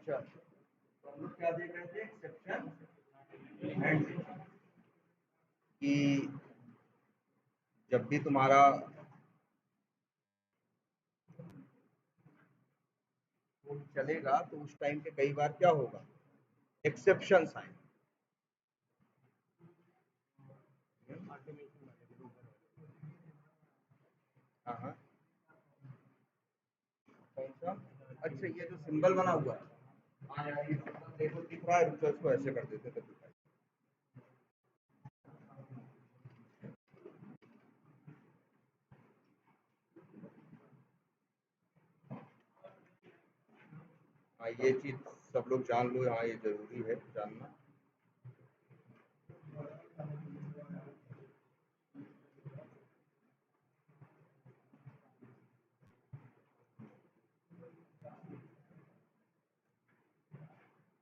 अच्छा, तो हम लोग क्या देख रहे थे, एक्सेप्शन हैंडलिंग, कि जब भी तुम्हारा कोड चलेगा तो उस टाइम पे कई बार क्या होगा, एक्सेप्शंस आए। हाँ हाँ, कौन सा? अच्छा, ये जो सिंबल बना हुआ है, हाँ यार, ये सिंबल देखो दिख रहा है, रुको इसको ऐसे कर देते तो दिखाई। हाँ, ये चीज सब लोग जान लो, हाँ ये जरूरी है जानना।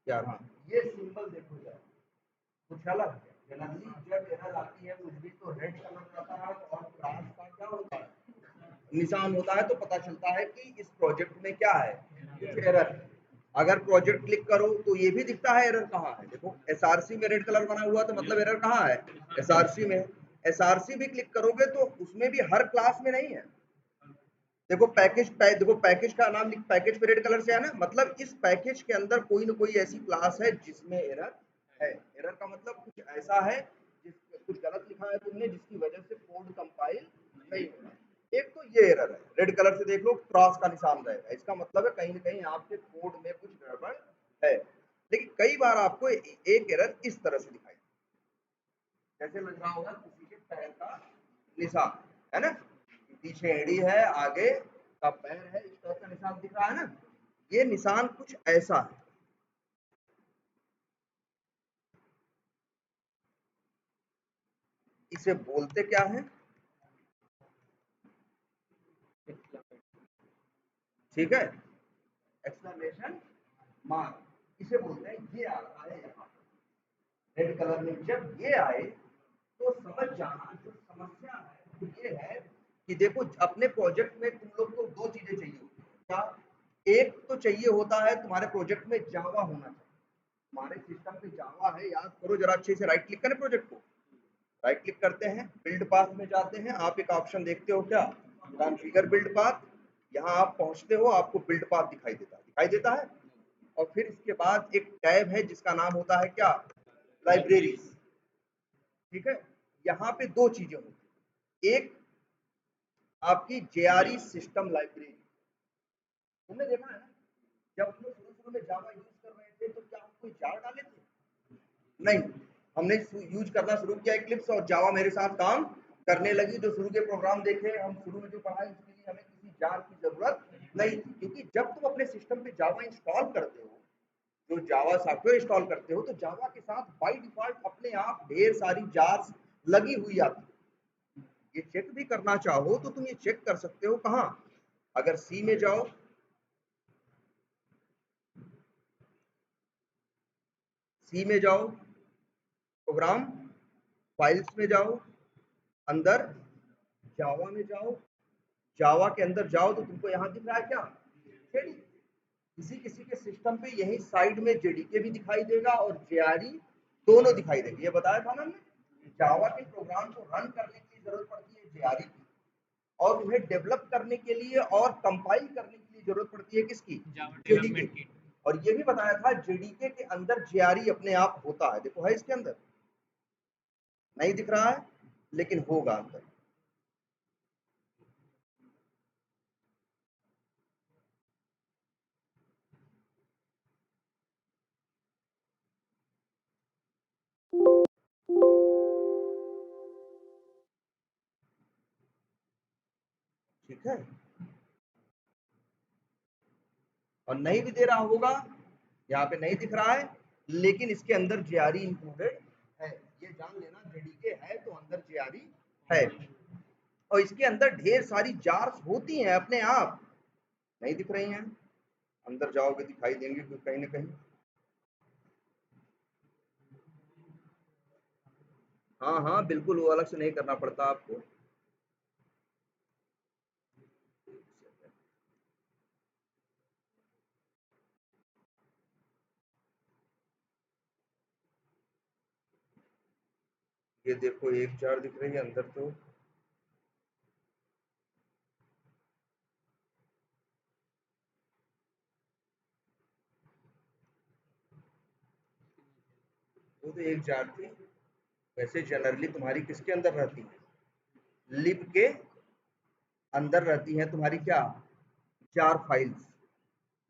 क्या? हाँ, ये सिंबल देखो यार, कुछ अलग है। जनरली जब एरर आती है कुछ भी तो रेड कलर रहता है और क्रॉस का क्या होता है, निशान होता है, तो पता चलता है कि इस प्रोजेक्ट में क्या है, कुछ एरर है। अगर प्रोजेक्ट क्लिक करो तो ये भी दिखता है एरर कहाँ है। देखो एसआरसी में रेड कलर बना हुआ तो मतलब एरर कहाँ है, एसआरसी में। एसआरसी भी क्लिक करोगे तो उसमें भी हर क्लास में नहीं है। देखो देखो पैकेज का नाम पैकेज पे रेड कलर से है ना, मतलब इस पैकेज के अंदर कोई ना कोई ऐसी क्लास है जिसमें एरर है। एरर का मतलब कुछ ऐसा है जिस कुछ गलत लिखा है तुमने जिसकी वजह से कोड कंपाइल नहीं हो रहा। एक तो ये एरर है, रेड कलर से देख लो, क्रॉस का निशान रहेगा, इसका मतलब है कहीं ना कहीं आपके कोड में कुछ गड़बड़ है। लेकिन कई बार आपको एक एरर इस तरह से दिखाई, जैसे लग रहा होगा किसी के पैर का निशान, है ना, पीछे एड़ी है, आगे का पैर है, इस तरह का निशान दिख रहा है ना। ये निशान कुछ ऐसा है। इसे बोलते क्या है, ठीक है, एक्सक्लेमेशन मार्क इसे बोलते हैं। ये आ रहा है यहाँ रेड कलर में, जब ये आए तो समझ जाना जो समस्या है वो ये है कि देखो अपने प्रोजेक्ट में तुम लोग को दो चीजें चाहिए होती है। क्या? एक तो चाहिए होता है तुम्हारे प्रोजेक्ट में जावा होना चाहिए। हमारे सिस्टम पे जावा है, याद करो जरा अच्छे से, राइट क्लिक करें प्रोजेक्ट को, राइट क्लिक करते हैं, बिल्ड पाथ में जाते हैं, आप एक ऑप्शन देखते हो क्या, कॉन्फ़िगर बिल्ड पाथ। यहाँ आप पहुंचते हो, आपको बिल्ड पाथ दिखाई देता है। और फिर इसके बाद एक टैब है जिसका नाम होता है क्या, लाइब्रेरीज। ठीक है, यहाँ पे दो चीजें होती है, एक आपकी जेआरई सिस्टम लाइब्रेरी। तुमने देखा है ना, जब हम लोग शुरू शुरू में जावा यूज कर रहे थे तो क्या हम कोई जार डाले थे? नहीं, हमने यूज करना शुरू किया इक्लिप्स और जावा मेरे साथ काम करने लगी। जो शुरू के प्रोग्राम देखे हम शुरू में जो पढ़ाई उसके लिए हमें किसी जार की जरूरत नहीं थी, क्योंकि जब तुम अपने सिस्टम पे जावा इंस्टॉल करते हो, जो जावा सॉफ्टवेयर इंस्टॉल करते हो, तो जावा के साथ बाय डिफॉल्ट अपने आप ढेर सारी जार्स लगी हुई आती है। ये चेक भी करना चाहो तो तुम ये चेक कर सकते हो कहाँ, अगर सी में जाओ, सी में जाओ, प्रोग्राम फाइल्स में जाओ, अंदर जावा में जाओ, जावा के अंदर जाओ तो तुमको यहाँ दिख रहा है क्या, जेडीके। किसी किसी के सिस्टम पे यही साइड में जेडीके भी दिखाई देगा और जेआरई दोनों दिखाई देंगे। ये बताया था ना हमने, जावा के प्रोग्राम को रन करने की जरूरत पड़ती है जेआरई की, और उन्हें डेवलप करने के लिए और कंपाइल करने के लिए जरूरत पड़ती है किसकी, जेडीके की। और ये भी बताया था जेडीके के अंदर जेआरई अपने आप होता है, देखो है इसके अंदर, नहीं दिख रहा है लेकिन होगा अंदर। ठीक है, और नहीं भी दे रहा होगा, यहाँ पे नहीं दिख रहा है लेकिन इसके अंदर जेआरई इंक्लूडेड है, ये जान लेना, जेडीके है तो अंदर जेआरई है। और इसके अंदर ढेर सारी जार्स होती हैं अपने आप, नहीं दिख रही हैं, अंदर जाओगे दिखाई देंगे कहीं ना कहीं। हाँ हाँ बिल्कुल, वो अलग से नहीं करना पड़ता आपको। ये देखो एक जार दिख रही है अंदर, तो वो तो एक जार थी। वैसे जनरली तुम्हारी किसके अंदर रहती है? लिब के अंदर रहती है तुम्हारी क्या, जार फाइल्स।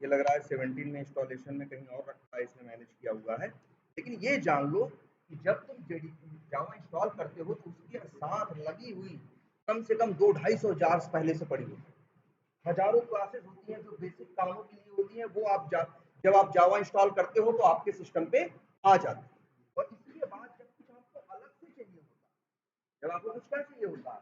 ये लग रहा है 17 में इंस्टॉलेशन में कहीं और रखा है, इसने मैनेज किया हुआ है। लेकिन ये जान लो कि जब तुम जावा इंस्टॉल करते हो तो उसके साथ लगी हुई कम से कम 200-250 जार्स पहले से पड़ी होती है। हजारों क्लासेस होती हैं जो बेसिक कामों के लिए होती हैं, वो जब आप जावा इंस्टॉल करते हो तो आपके सिस्टम पे आ जाती है। और इसके बाद जब कुछ आपको अलग से चाहिए होता है, जब आपको कुछ क्या चाहिए होता है,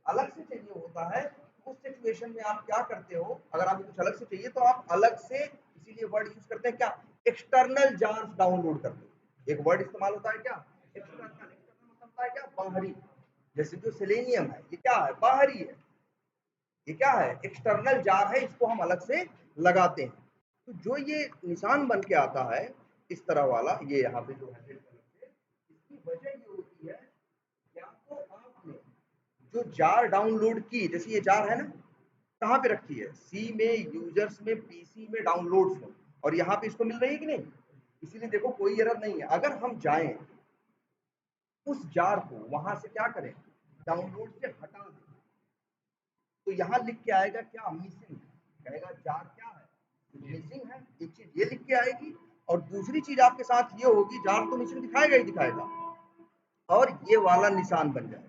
अलग से चाहिए होता है, उस सिचुएशन में आप क्या करते हो? अगर आपको कुछ अलग से चाहिए तो आप अलग से, इसीलिए वर्ड यूज करते हैं क्या, एक्सटर्नल जार्स डाउनलोड करते हो। एक वर्ड इस्तेमाल होता है क्या, एक्सटर्नल। एक्सटर्नल मतलब होता है क्या, बाहरी। जैसे जो सेलेनियम है ये क्या है, बाहरी है। ये क्या है, एक्सटर्नल जार है, इसको हम अलग से लगाते हैं। तो जो ये निशान बन के आता है इस तरह वाला, ये यहाँ पे जो है रेड कलर से, इसकी वजह ये होती है, या तो आपने जो जार डाउनलोड की, जैसे ये जार है ना, कहाँ पे रखी है, सी में, यूजर्स में, पीसी में, डाउनलोड्स में, और यहाँ पे इसको मिल रही है कि नहीं? इसीलिए देखो कोई एरर नहीं है। अगर हम जाएं उस जार को वहां से क्या करें, डाउनलोड से हटा दें, तो यहाँ लिख के आएगा क्या, मिसिंग। कहेगा जार क्या है, मिसिंग है। एक चीज ये लिख के आएगी, और दूसरी चीज आपके साथ ये होगी, जार तो मिसिंग दिखाएगा ही दिखाएगा, और ये वाला निशान बन जाएगा।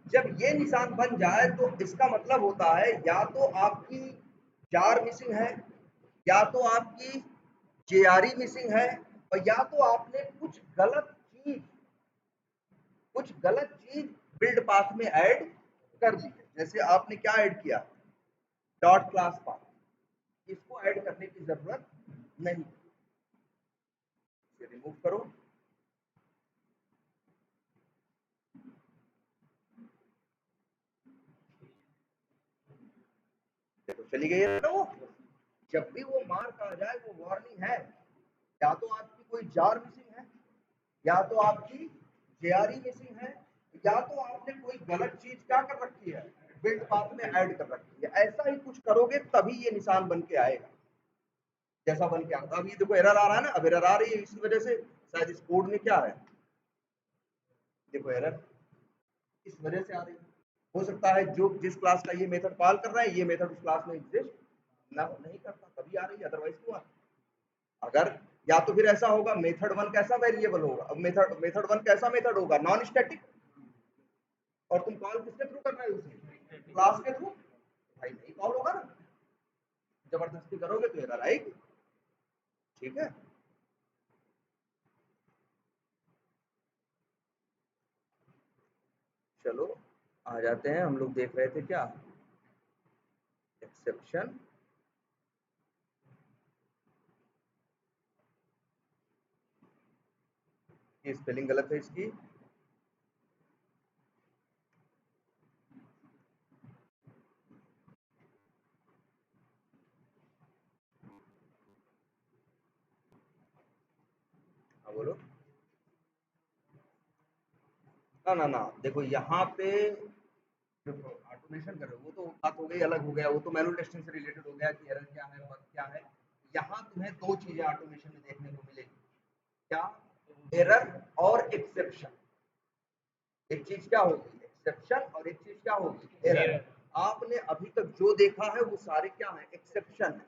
जब ये निशान बन जाए तो इसका मतलब होता है या तो आपकी जार मिसिंग है, या तो आपकी जेआरई मिसिंग है, और या तो आपने कुछ गलत चीज बिल्ड पाथ में ऐड कर दी है। जैसे आपने क्या ऐड किया, डॉट क्लास पाथ, इसको ऐड करने की जरूरत नहीं, इसे रिमूव करो। देखो चली गई है ना वो। जब भी वो मार्क आ जाए वो वार्निंग है, या तो आपकी कोई जार मिसिंग है, या तो आपकी जेआरई मिसिंग है, या तो आपने कोई गलत चीज क्या कर रखी है, बिल्ड पाथ में ऐड कर रखी है। ऐसा ही कुछ करोगे तभी ये निशान बन के आएगा, जैसा बन के आता। अब ये देखो एरर आ रहा है ना, अब एरर आ रही है इसी वजह से, शायद इस कोड में क्या है, देखो एरर इस वजह से आ रही है। हो सकता है जो जिस क्लास का ये मेथड कॉल कर रहा है, ये मेथड उस क्लास में एग्जिस्ट ना नहीं करता, तभी आ रही है, अदरवाइज क्यों आ रही है? अगर, या तो फिर ऐसा होगा, मेथड वन कैसा वेरिएबल होगा, अब मेथड वन कैसा मेथड होगा, नॉन स्टैटिक, और तुम कॉल किसके थ्रू कर रहे हो, उसे क्लास के थ्रू, भाई नहीं कॉल होगा ना, जबरदस्ती करोगे तो एरर आएगी। ठीक है, चलो आ जाते हैं। हम लोग देख रहे थे क्या, एक्सेप्शन। ये स्पेलिंग गलत है इसकी, हाँ बोलो। ना ना ना, देखो यहाँ पे देखो ऑटोमेशन कर रहे हो, वो तो बात हो गई, अलग हो गया, वो तो मैनुअल टेस्टिंग से रिलेटेड हो गया कि एरर क्या है, बग क्या है। यहाँ तुम्हें दो चीजें ऑटोमेशन में देखने को मिलेगी, क्या, एरर और एक्सेप्शन। एक चीज क्या होगी, एक्सेप्शन, और एक चीज क्या होगी, एरर। आपने अभी तक जो देखा है वो सारे क्या है, एक्सेप्शन है,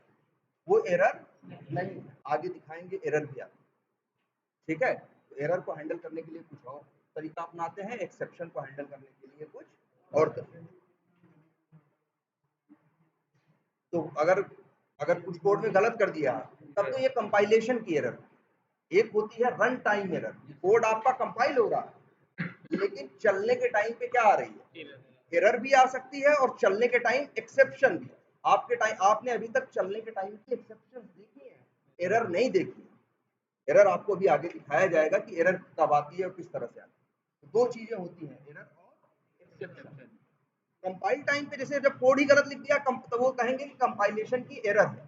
वो एरर नहीं है। आगे दिखाएंगे एरर भी आता है। ठीक है, तो एरर को हैंडल करने के लिए कुछ और तरीका अपनाते हैं, एक्सेप्शन को हैंडल करने के लिए कुछ और तरीका। तो अगर अगर कुछ कोड में गलत कर दिया तब तो ये कंपाइलेशन की एरर। एक होती है रन टाइम एरर, कोड आपका कंपाइल हो रहा है लेकिन चलने के टाइम पे क्या आ रही है, एरर भी आ सकती है, और चलने के टाइम एक्सेप्शन भी। आपके टाइम, आपने अभी तक चलने के टाइम की एक्सेप्शन देखी है, एरर नहीं देखी। एरर आपको भी आगे दिखाया जाएगा कि एरर कब आती है और किस तरह से आती है। तो दो चीजें होती हैं, एरर और एक्सेप्शन। कंपाइल टाइम पे जैसे जब कोड ही गलत लिख दिया तो वो कहेंगे कि कंपाइलेशन की एरर है।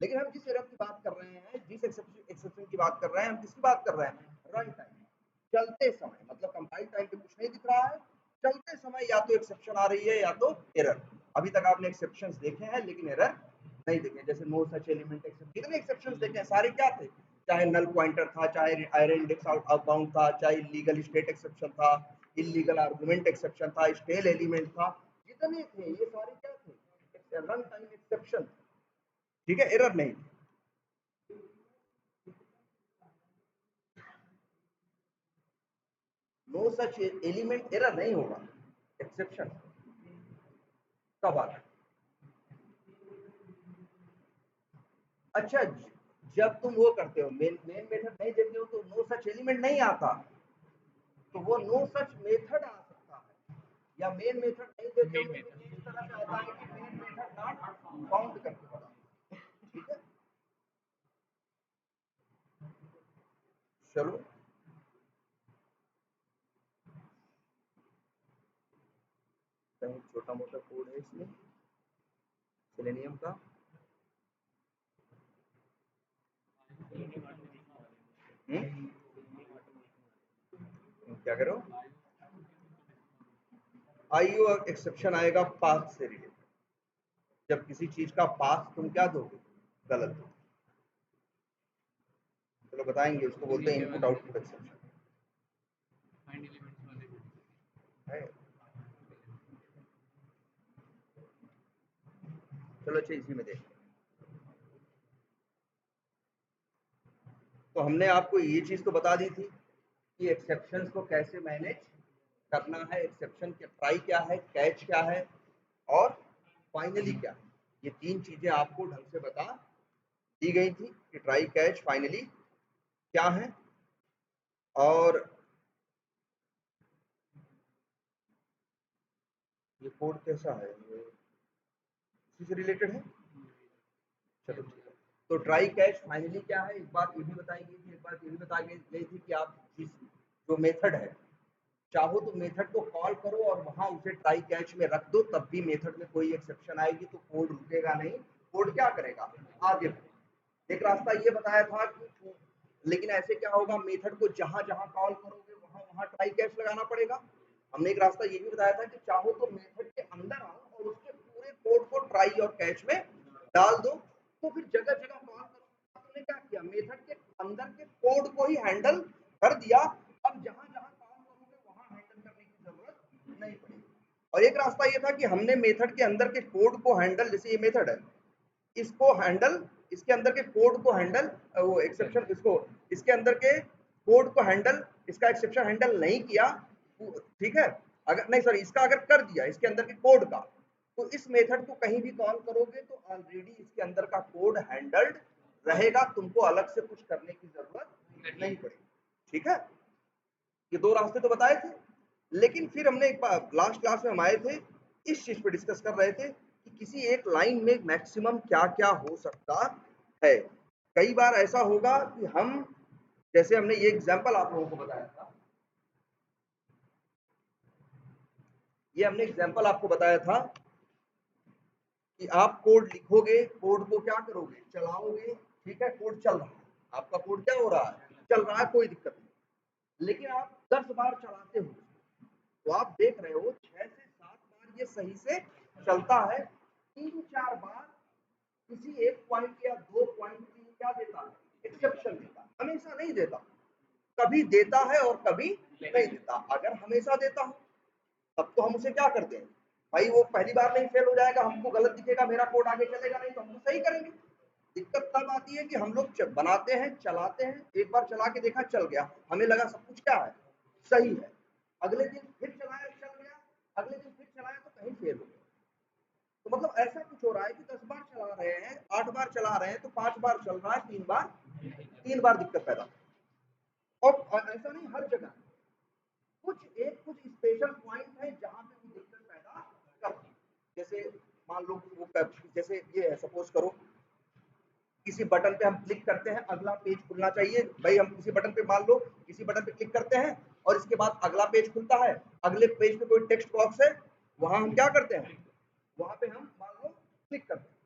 लेकिन हम जिस एरर की बात कर रहे हैं, जिस एक्सेप्शन की बात कर रहे हैं, हम किसकी बात कर रहे हैं, रन टाइम, चलते समय, मतलब कंपाइल टाइम पे कुछ नहीं दिख रहा है, चलते समय या तो एक्सेप्शन आ रही है या तो एरर। अभी तक आपने एक्सेप्शंस देखे हैं लेकिन एरर नहीं देखे, जैसे नो सच एलिमेंट एक्सेप्शन, कितने एक्सेप्शंस देखे हैं, सारे क्या थे, चाहे नल पॉइंटर था, चाहे आयरन इंडेक्स आउटबाउंड था, चाहे लीगल स्टेट एक्सेप्शन था, इलीगल आर्गुमेंट एक्सेप्शन था, स्टेल एलिमेंट था, जितने थे ये सारे क्या थे, रन टाइम एक्सेप्शन। ठीक है, एरर नहीं। नो सच एलिमेंट एरर नहीं होगा, एक्सेप्शन कब आता है? अच्छा, जब तुम वो करते हो मेन मेथड नहीं देते हो तो नो सच एलिमेंट नहीं आता, तो वो नो सच मेथड आ सकता है, या मेन मेथड नहीं देते हो तो इस तरह से आता है कि मेन मेथड नॉट काउंट करके बता। ठीक है, चलो कहीं छोटा मोटा कोड है इसमें सेलेनियम का। क्या करो, आईओ एक्सेप्शन आएगा पाथ से रिलेटेड, जब किसी चीज का पाथ तुम क्या दोगे, गलत दो। चलो बताएंगे, उसको बोलते हैं इनपुट आउटपुट एक्सेप्शन है। चलो अच्छा इसी में देखते हैं। तो हमने आपको ये चीज तो बता दी थी कि एक्सेप्शंस को कैसे मैनेज करना है, एक्सेप्शन के ट्राई क्या है, कैच क्या है और फाइनली क्या है। ये तीन चीजें आपको ढंग से बता दी गई थी कि ट्राई कैच फाइनली क्या है। और ये कोड कैसा है, ये इसी से रिलेटेड है। चलो ठीक है, तो ट्राई कैच फाइनली क्या है, एक बात ये भी बताई गई थी, एक बात ये भी बताई गई थी कि आप जिस जो मेथड है चाहो तो मेथड को कॉल करो और वहां उसे ट्राई कैच में रख दो, तब भी मेथड में कोई एक्सेप्शन आएगी तो कोड रुकेगा नहीं, कोड क्या करेगा, आगे बढ़ेगा। एक रास्ता ये बताया था कि लेकिन ऐसे क्या होगा, मेथड को जहां जहां कॉल करोगे वहां वहां ट्राई कैच लगाना पड़ेगा। हमने एक रास्ता ये भी बताया था कि चाहो तो मेथड के अंदर आओ और उसके पूरे कोड को ट्राई और कैच में डाल दो, तो फिर जगह जगह कॉल करो। हमने क्या किया, मेथड के अंदर के कोड को ही हैंडल कर दिया, अब जहां जहां कॉल करोगे वहां हैंडल करने की जरूरत नहीं पड़ेगी। और एक रास्ता ये था कि हमने मेथड के अंदर के कोड को हैंडल, जैसे ये मेथड है इसको हैंडल, इसके अंदर के कोड को हैंडल, वो एक्सेप्शन इसको, इसके अंदर के कोड को हैंडल, इसका एक्सेप्शन हैंडल नहीं किया, ठीक है, अगर नहीं सॉरी इसका अगर कर दिया इसके अंदर के कोड का, तो इस मेथड को कहीं भी कॉल करोगे तो ऑलरेडी इसके अंदर का कोड हैंडल्ड रहेगा, तुमको अलग से कुछ करने की जरूरत नहीं पड़ेगी। ठीक है, ये दो रास्ते तो बताए थे, लेकिन फिर हमने एक बार लास्ट क्लास में हम आए थे, इस चीज पे डिस्कस कर रहे थे कि किसी एक लाइन में मैक्सिमम क्या क्या हो सकता है। कई बार ऐसा होगा कि हम, जैसे हमने ये एग्जांपल आप लोगों को बताया था, ये हमने एग्जांपल आपको बताया था कि आप कोड लिखोगे, कोड को क्या करोगे, चलाओगे, ठीक है, कोड चल रहा है, आपका कोड क्या हो रहा है, चल रहा है, कोई दिक्कत नहीं, लेकिन आप 10 बार चलाते हो तो आप देख रहे हो 6 से 7 बार ये सही से चलता है, 3-4 बार किसी एक पॉइंट या 2 पॉइंट की क्या देता है, एक्सेप्शन देता है, हमेशा नहीं देता, कभी देता है और कभी नहीं देता। अगर हमेशा देता हो तब तो हम उसे क्या करते हैं, भाई वो पहली बार नहीं फेल हो जाएगा, हमको गलत दिखेगा, मेरा कोड आगे चलेगा नहीं तो हम सही करेंगे। दिक्कत तब आती है कि हम लोग बनाते हैं, चलाते हैं, एक बार चला के देखा चल गया, हमें लगा सब कुछ क्या है, सही है, अगले दिन फिर चलाया चल गया, अगले दिन फिर चलाया तो कहीं फेल हो गया। तो मतलब ऐसा कुछ हो रहा है कि 10 बार चला रहे हैं, 8 बार चला रहे हैं तो 5 बार चल रहा है, 3 बार दिक्कत पैदा, और ऐसा नहीं हर जगह, कुछ स्पेशल पॉइंट है जहां पे वो दिक्कत पैदा करती है। जैसे मान लो वो जैसे ये है, सपोज करो किसी बटन पे हम क्लिक करते हैं, अगला पेज खुलना चाहिए, भाई हम किसी बटन पे, मान लो किसी बटन पे क्लिक करते हैं और इसके बाद अगला पेज खुलता है, अगले पेज पे कोई टेक्स्ट बॉक्स है, वहां हम क्या करते हैं, वहां पे हम मान लो क्लिक करते हैं,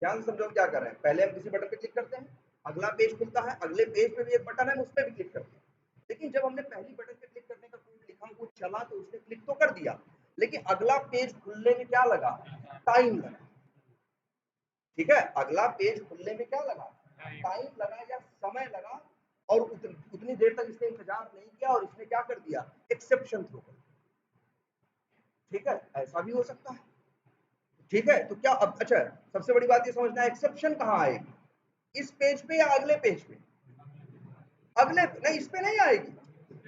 ध्यान से समझो क्या कर रहे हैं, पहले हम किसी बटन पे क्लिक करते हैं, अगला पेज खुलता है, अगले पेज पे भी एक बटन है, उस पर भी क्लिक करते हैं, लेकिन जब हमने पहली बटन पे क्लिक करने का कोड चला तो उसने क्लिक तो कर दिया, लेकिन अगला पेज खुलने में क्या लगा, टाइम लगा। ठीक है, अगला पेज खुलने में क्या लगा, टाइम लगा या समय लगा, और उतनी देर तक इसने इंतजार नहीं किया और इसने क्या कर दिया, एक्सेप्शन थ्रो कर दिया। ठीक है, ऐसा भी हो सकता है। ठीक है, तो क्या अब अच्छा सबसे बड़ी बात ये समझना है एक्सेप्शन कहाँ आएगी, इस पेज पे या अगले पेज पे, अगले नहीं, इस पे नहीं आएगी,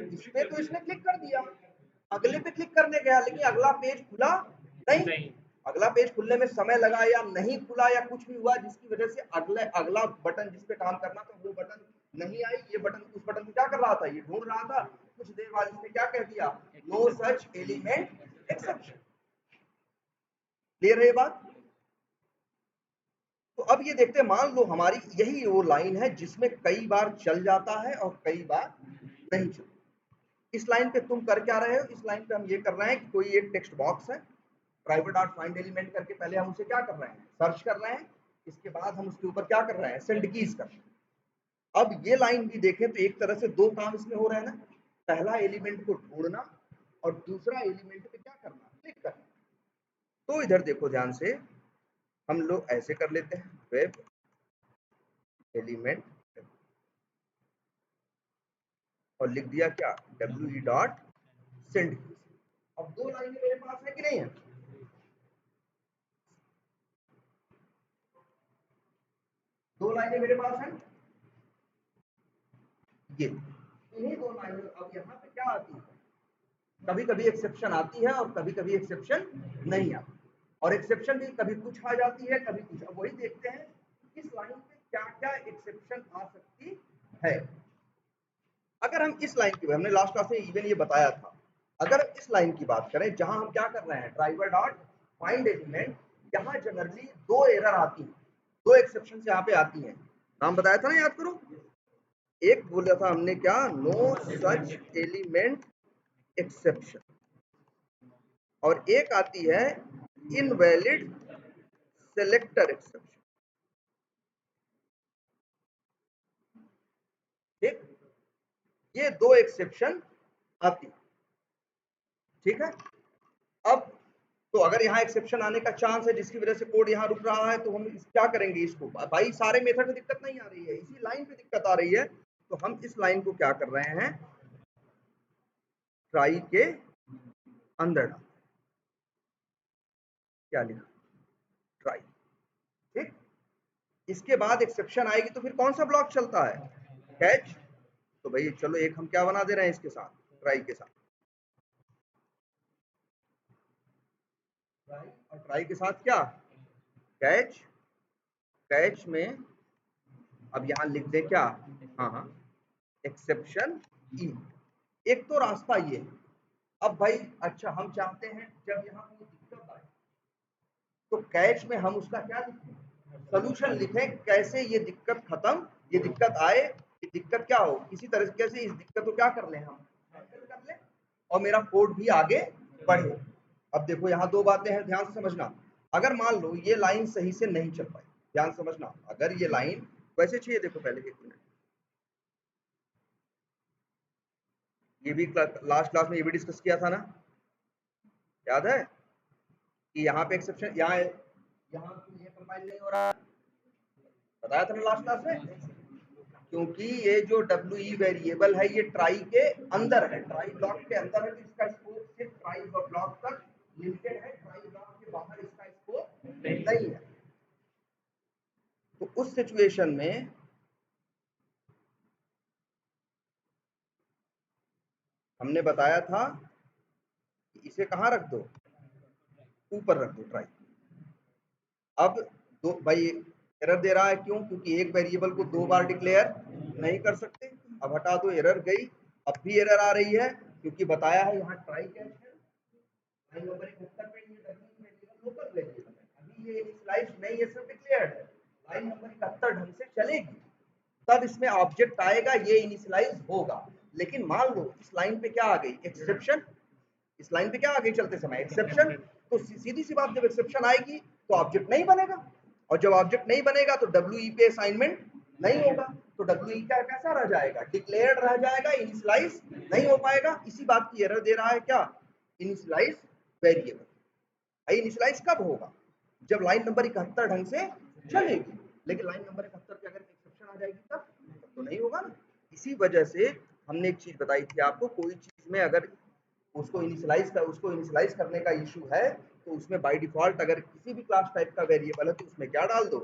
इस पे तो इसने क्लिक कर दिया, अगले पे क्लिक करने गया लेकिन अगला पेज खुला नहीं, अगला पेज खुलने में समय लगा या नहीं खुला या कुछ भी हुआ जिसकी वजह से अगला बटन जिस पे काम करना था वो बटन नहीं आई, ये बटन उस बटन को क्या कर रहा था, ये ढूंढ रहा था, कुछ देर बाद इसने क्या कह दिया, no such element exception. Clear है ये बात? तो अब ये देखते हैं, मान लो हमारी यही वो लाइन है जिसमें कई बार चल जाता है और कई बार नहीं चलता। इस लाइन पे तुम कर क्या रहे हो, इस लाइन पे हम ये कर रहे हैं कि कोई एक टेक्स्ट बॉक्स है, प्राइवेट डॉट फाइंड एलिमेंट करके पहले हम उसे क्या कर रहे हैं, सर्च कर रहे हैं, इसके बाद हम उसके ऊपर क्या कर रहे हैं, सेंड कीज कर रहे हैं। अब ये लाइन भी देखें तो एक तरह से दो काम इसमें हो रहे हैं ना, पहला एलिमेंट को ढूंढना और दूसरा एलिमेंट पे क्या करना, क्लिक करना। तो इधर देखो ध्यान से, हम लोग ऐसे कर लेते हैं, वेब एलिमेंट और लिख दिया क्या, we डॉट सेंड कीज। अब दो लाइनें मेरे पास है कि नहीं है, दो लाइनें मेरे पास हैं, ये इन्हीं दो लाइनों, अब यहाँ पे क्या आती है, कभी कभी एक्सेप्शन आती है और कभी कभी एक्सेप्शन नहीं आती, और एक्सेप्शन भी कभी कुछ आ जाती है कभी कुछ। अब वही देखते हैं इस लाइन पे क्या क्या एक्सेप्शन आ सकती है। अगर हम इस लाइन की, हमने लास्ट क्लास में इवन ये बताया था, अगर इस लाइन की बात करें जहां हम क्या कर रहे हैं, ड्राइवर डॉट फाइंड एलिमेंट, यहाँ जनरली दो एरर आती है, दो एक्सेप्शन यहाँ पे आती हैं। नाम बताया था ना, याद करो, एक बोला था हमने क्या, नो सच एलिमेंट एक्सेप्शन, और एक आती है इनवैलिड सेलेक्टर एक्सेप्शन। ठीक, ये दो एक्सेप्शन आती, ठीक है। अब तो अगर यहाँ एक्सेप्शन आने का चांस है जिसकी वजह से कोड यहाँ रुक रहा है, तो हम क्या करेंगे, इसको भाई सारे मेथड में दिक्कत नहीं आ रही है, इसी लाइन पे दिक्कत आ रही है, तो हम इस लाइन को क्या कर रहे हैं, ट्राई के अंदर डाल, क्या लिखा, ट्राई। ठीक, इसके बाद एक्सेप्शन आएगी तो फिर कौन सा ब्लॉक चलता है, कैच। तो भाई चलो एक हम क्या बना दे रहे हैं इसके साथ, ट्राई के साथ, ट्राई, और ट्राई के साथ क्या, कैच। कैच में अब यहाँ लिख दे क्या, हाँ एक्सेप्शन ई। एक तो रास्ता ये है। अब भाई अच्छा हम चाहते हैं जब यहाँ कोई दिक्कत आए तो कैच में हम उसका क्या लिखें, सोल्यूशन लिखें, कैसे ये दिक्कत खत्म, ये दिक्कत आए, ये दिक्कत क्या हो, किसी तरीके से इस दिक्कत को क्या कर लें, हम हैंडल कर लें और मेरा कोड भी आगे बढ़े। अब देखो यहाँ दो बातें हैं, ध्यान से समझना। अगर मान लो ये लाइन सही से नहीं चल पाई, ध्यान समझना, अगर ये लाइन वैसे चाहिए, देखो पहले एक मिनट, ये भी लास्ट क्लास में ये भी डिस्कस किया था ना, याद है कि यहाँ पे एक्सेप्शन, यहाँ ये कंपाइल नहीं हो रहा, बताया था ना लास्ट क्लास में, क्योंकि ये जो WE वेरिएबल है ये ट्राई के अंदर है, ट्राई ब्लॉक के अंदर है, तो इसका स्कोप सिर्फ ट्राई ब्लॉक तक लिमिटेड है, ट्राई ब्लॉक के बाहर इसका स्कोप नहीं है। तो उस सिचुएशन में हमने बताया था कि इसे कहाँ रख दो, ऊपर रख दो ट्राई। अब दो भाई एरर दे रहा है, क्यों, क्योंकि एक वेरिएबल को दो बार डिक्लेयर नहीं कर सकते। अब हटा दो, एरर गई, अब भी एरर आ रही है क्योंकि बताया है यहाँ ट्राई कैच है, लाइन नंबर 71 पे ये वेरिएबल लोकल वेरिएबल है, अभी ये इनिशियलाइज नहीं है, सिर्फ डिक्लेयर्ड है, लाइन नंबर 71 ढंग से चलेगी तब इसमें ऑब्जेक्ट आएगा, ये इनिशियलाइज होगा। लेकिन मान लो इस लाइन पे क्या आ गई, एक्सेप्शन, इस लाइन पे क्या आ गई चलते समय, एक्सेप्शन, तो सीधी सी बात, जब एक्सेप्शन आएगी तो ऑब्जेक्ट नहीं बनेगा, और जब ऑब्जेक्ट नहीं बनेगा तो WE पे असाइनमेंट नहीं होगा, तो WE क्या कैसा रह जाएगा, डिक्लेयर्ड रह जाएगा, इनिशियलाइज नहीं हो पाएगा। इसी बात की एरर दे रहा है क्या, इनिशियलाइज वेरिएबल। भाई इनिशियलाइज कब होगा, जब लाइन नंबर 71 ढंग से चलेगी, लेकिन लाइन नंबर 71 पे अगर एक्सेप्शन आ जाएगी तब तो नहीं होगा ना। इसी वजह से हमने एक चीज बताई थी आपको, कोई चीज में अगर उसको इनिशियलाइज करने का इशू है तो उसमें बाय डिफॉल्ट अगर किसी भी क्लास टाइप का वेरिएबल है तो उसमें क्या डाल दो।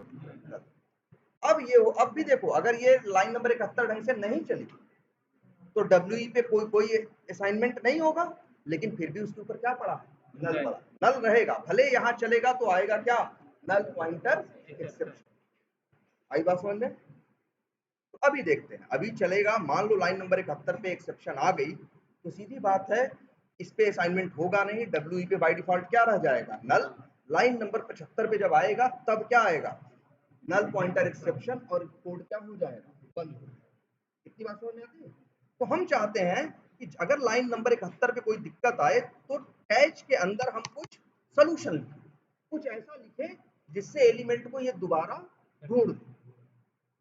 अब भी देखो, अगर ये लाइन नंबर 71 ढंग से नहीं चली तो डब्ल्यू पे कोई असाइनमेंट नहीं होगा, लेकिन फिर भी उसके ऊपर क्या पड़ा, नल पड़ा, नल रहेगा। भले यहाँ चलेगा तो आएगा क्या, नल पॉइंटर एक्सेप्शन। आई बात समझ में। तो अभी देखते हैं, अभी चलेगा, मान लो लाइन नंबर 71 पे एक्सेप्शन आ गई तो सीधी बात है इस पे असाइनमेंट होगा नहीं, डब्ल्यू पे बाय डिफॉल्ट क्या रह जाएगा, नल। लाइन नंबर 75 पे जब आएगा तब क्या आएगा, नल पॉइंटर एक्सेप्शन, और कोड क्या हो जाएगा, बंद। इतनी बात समझ में आती है। तो हम चाहते हैं कि अगर लाइन नंबर 71 पे कोई दिक्कत आए तो कैच के अंदर हम कुछ सोल्यूशन लिखें, कुछ ऐसा लिखें जिससे एलिमेंट को ये दोबारा ढूंढ ले,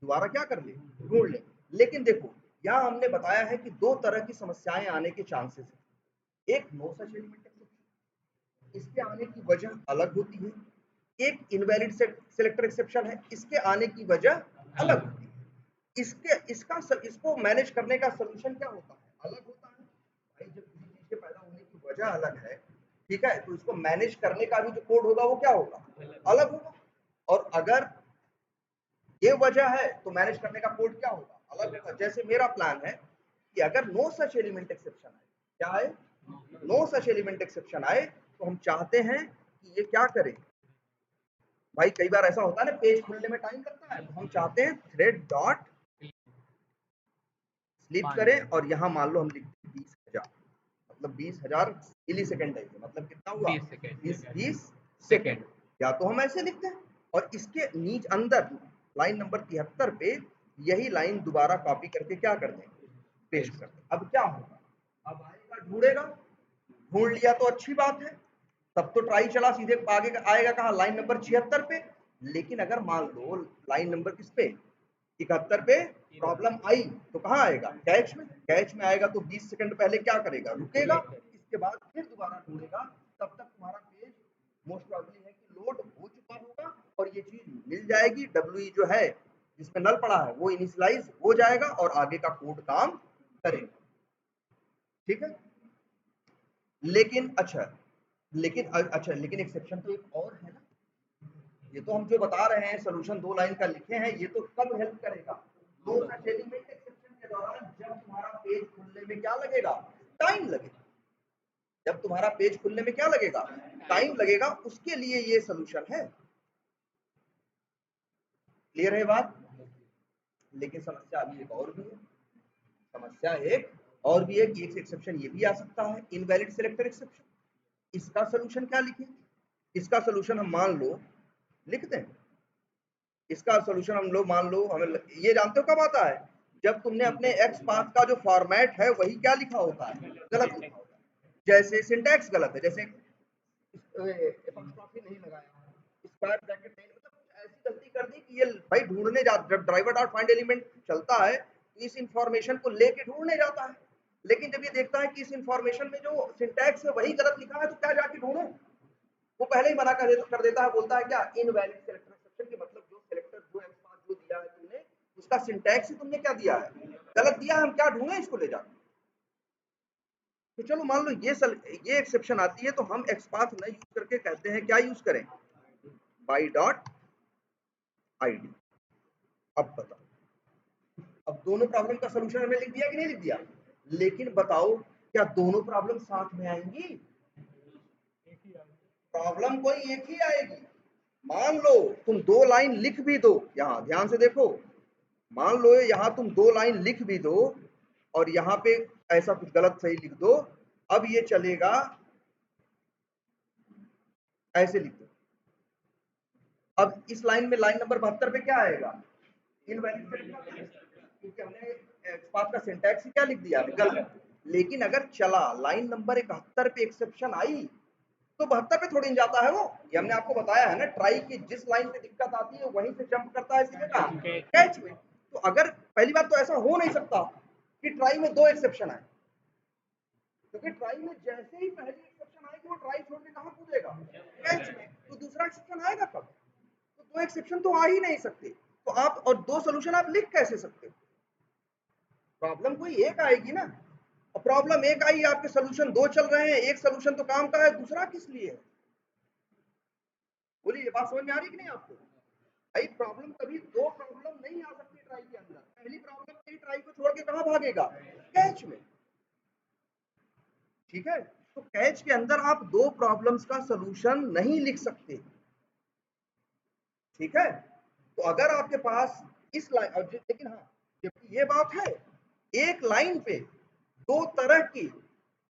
दोबारा क्या कर ले, ढूंढ ले। लेकिन देखो यहाँ हमने बताया है कि दो तरह की समस्याएं आने के चांसेस है। एक नो सच एलिमेंट एक्सेप्शन, इसके आने की वजह अलग होती है। एक इनवैलिड सेलेक्टर एक्सेप्शन है, इसके आने की वजह अलग होती है। इसको मैनेज करने का सोल्यूशन क्या होता है, अलग होता है। भाई जब किसी चीज के पैदा होने की वजह अलग है, ठीक है, तो इसको मैनेज करने का भी जो कोड होगा वो क्या होगा, अलग होगा। और अगर ये वजह है तो मैनेज करने का कोड क्या होगा, अलग होगा। जैसे मेरा प्लान है कि अगर नो सच एलिमेंट एक्सेप्शन आए, क्या आए, नो सच एलिमेंट एक्सेप्शन आए, तो हम चाहते हैं कि ये क्या करे। भाई कई बार ऐसा होता है ना, पेज खुलने में टाइम लगता है, तो हम चाहते हैं थ्रेड डॉट स्लिप करें और यहाँ मान लो हम लिखते हैं 20,000, मतलब 20,000 मिली सेकेंड है, मतलब कितना हुआ, 20 सेकेंड। या तो हम ऐसे लिखते हैं और इसके नीचे अंदर लाइन नंबर 73 पे यही लाइन दोबारा कॉपी करके क्या कर देंगे, पेस्ट कर दें। अब क्या होगा, अब आएगा ढूंढेगा, ढूंढ लिया तो अच्छी बात है, तब तो ट्राई चला, सीधे आगे आएगा कहाँ, लाइन नंबर 76 पे। लेकिन अगर मान लो लाइन नंबर किस पे, 71 पे प्रॉब्लम आई तो कहाँ आएगा, कैच में। कैच में आएगा तो 20 सेकंड पहले क्या करेगा, रुकेगा, इसके बाद फिर दोबारा ढूंढेगा। तब तक तुम्हारा पेज मोस्ट प्रोबेबली है कि लोड हो चुका होगा और ये चीज मिल जाएगी। डब्ल्यू जो है जिसमें नल पड़ा है वो इनिशियलाइज हो जाएगा और आगे का कोड काम करेगा, ठीक है। लेकिन लेकिन एक्सेप्शन तो एक और है ना, ये तो हम जो बता रहे हैं सोल्यूशन 2 लाइन का लिखे हैं, ये तो कब हेल्प करेगा, नो सच एलिमेंट एक्सेप्शन के दौरान, जब तुम्हारा पेज खुलने में क्या लगेगा, टाइम लगेगा। जब तुम्हारा पेज खुलने में क्या लगेगा, टाइम लगेगा, उसके लिए ये सोल्यूशन है। क्लियर है बात। लेकिन समस्या अभी एक और भी है, समस्या एक और भी है कि एक एक्सेप्शन ये भी आ सकता है, इनवैलिड सेलेक्टर एक्सेप्शन। इसका सोल्यूशन क्या लिखें, इसका सोल्यूशन हम मान लो लिखते हैं। इसका सोल्यूशन हम लोग मान लो, हमें ये जानते हो कब आता है, जब तुमने अपने एक्स पाथ का जो फॉर्मेट है वही क्या लिखा होता है, गलत लिखा होता है। जैसे सिंटैक्स गलत है, जैसे नहीं लगाया, स्क्वायर ब्रैकेट नहीं, मतलब ऐसी गलती कर दी कि ये भाई ढूंढने जा, जब ड्राइवर डॉट फाइंड एलिमेंट चलता है तो इस इंफॉर्मेशन को लेके ढूंढने जाता है, लेकिन जब ये देखता है कि इस इंफॉर्मेशन में जो सिंटैक्स है वही गलत लिखा है तो क्या जाके ढूंढे, वो पहले ही मना कर देता है, बोलता है क्या, इनवैलिड सेलेक्टर एक्सेप्शन के मतलब जो सेलेक्टर जो एक्स पाथ जो दिया है तुमने, उसका सिंटैक्स ही तुमने क्या दिया है, गलत दिया है, हम क्या ढूंढे इसको ले जाकर। तो चलो मान लो ये एक्सेप्शन आती है तो हम एक्स पाथ न यूज करके कहते हैं क्या यूज करें, बाई डॉट आईडी। अब बताओ, अब दोनों प्रॉब्लम का सलूशन हमने लिख दिया कि नहीं लिख दिया, लेकिन बताओ क्या दोनों प्रॉब्लम साथ में आएंगी, प्रॉब्लम कोई एक ही आएगी। मान लो तुम 2 लाइन लिख भी दो, यहां ध्यान से देखो, मान लो यहां तुम 2 लाइन लिख भी दो और यहाँ पे ऐसा कुछ गलत सही लिख दो, अब ये चलेगा, ऐसे लिख दो। अब इस लाइन में लाइन नंबर 72 पे क्या आएगा, इनवैलिड, क्योंकि हमने एक्स पाथ का सिंटैक्स ही क्या लिख दिया है, गलत। लेकिन अगर चला लाइन नंबर 71 पे एक्सेप्शन आई तो 72 पे थोड़ी जाता है वो, ये हमने आपको बताया है ना, ट्राई की जिस लाइन पे दिक्कत आती है वहीं से जंप करता है सीधे कहां, कैच में। तो अगर पहली बात तो ऐसा हो नहीं सकता कि ट्राई में 2 एक्सेप्शन आए, क्योंकि ट्राई में जैसे ही पहली एक्सेप्शन आएगी वो ट्राई छोड़ के कहाँ कूदेगा, कैच में। तो दूसरा एक्सेप्शन आएगा कब? तो दो एक्सेप्शन तो आ ही नहीं सकते। तो आप और दो सोल्यूशन आप लिख कैसे सकते हो? प्रॉब्लम कोई एक आएगी ना। और प्रॉब्लम एक आई, आपके सोल्यूशन दो चल रहे हैं, एक सोल्यूशन तो काम का है, दूसरा किस लिए है? बोलिए, ये बात समझ में आ रही कि नहीं आपको? भाई प्रॉब्लम कभी दो प्रॉब्लम नहीं आ सकती ट्राई के अंदर। पहली प्रॉब्लम से ही ट्राई को छोड़ के कहाँ भागेगा, कैच में। ठीक है, तो कैच के अंदर आप दो प्रॉब्लम्स का सलूशन नहीं लिख सकते। ठीक है, तो अगर आपके पास इस लाइन, लेकिन हाँ, जबकि ये बात है, एक लाइन पे दो तरह की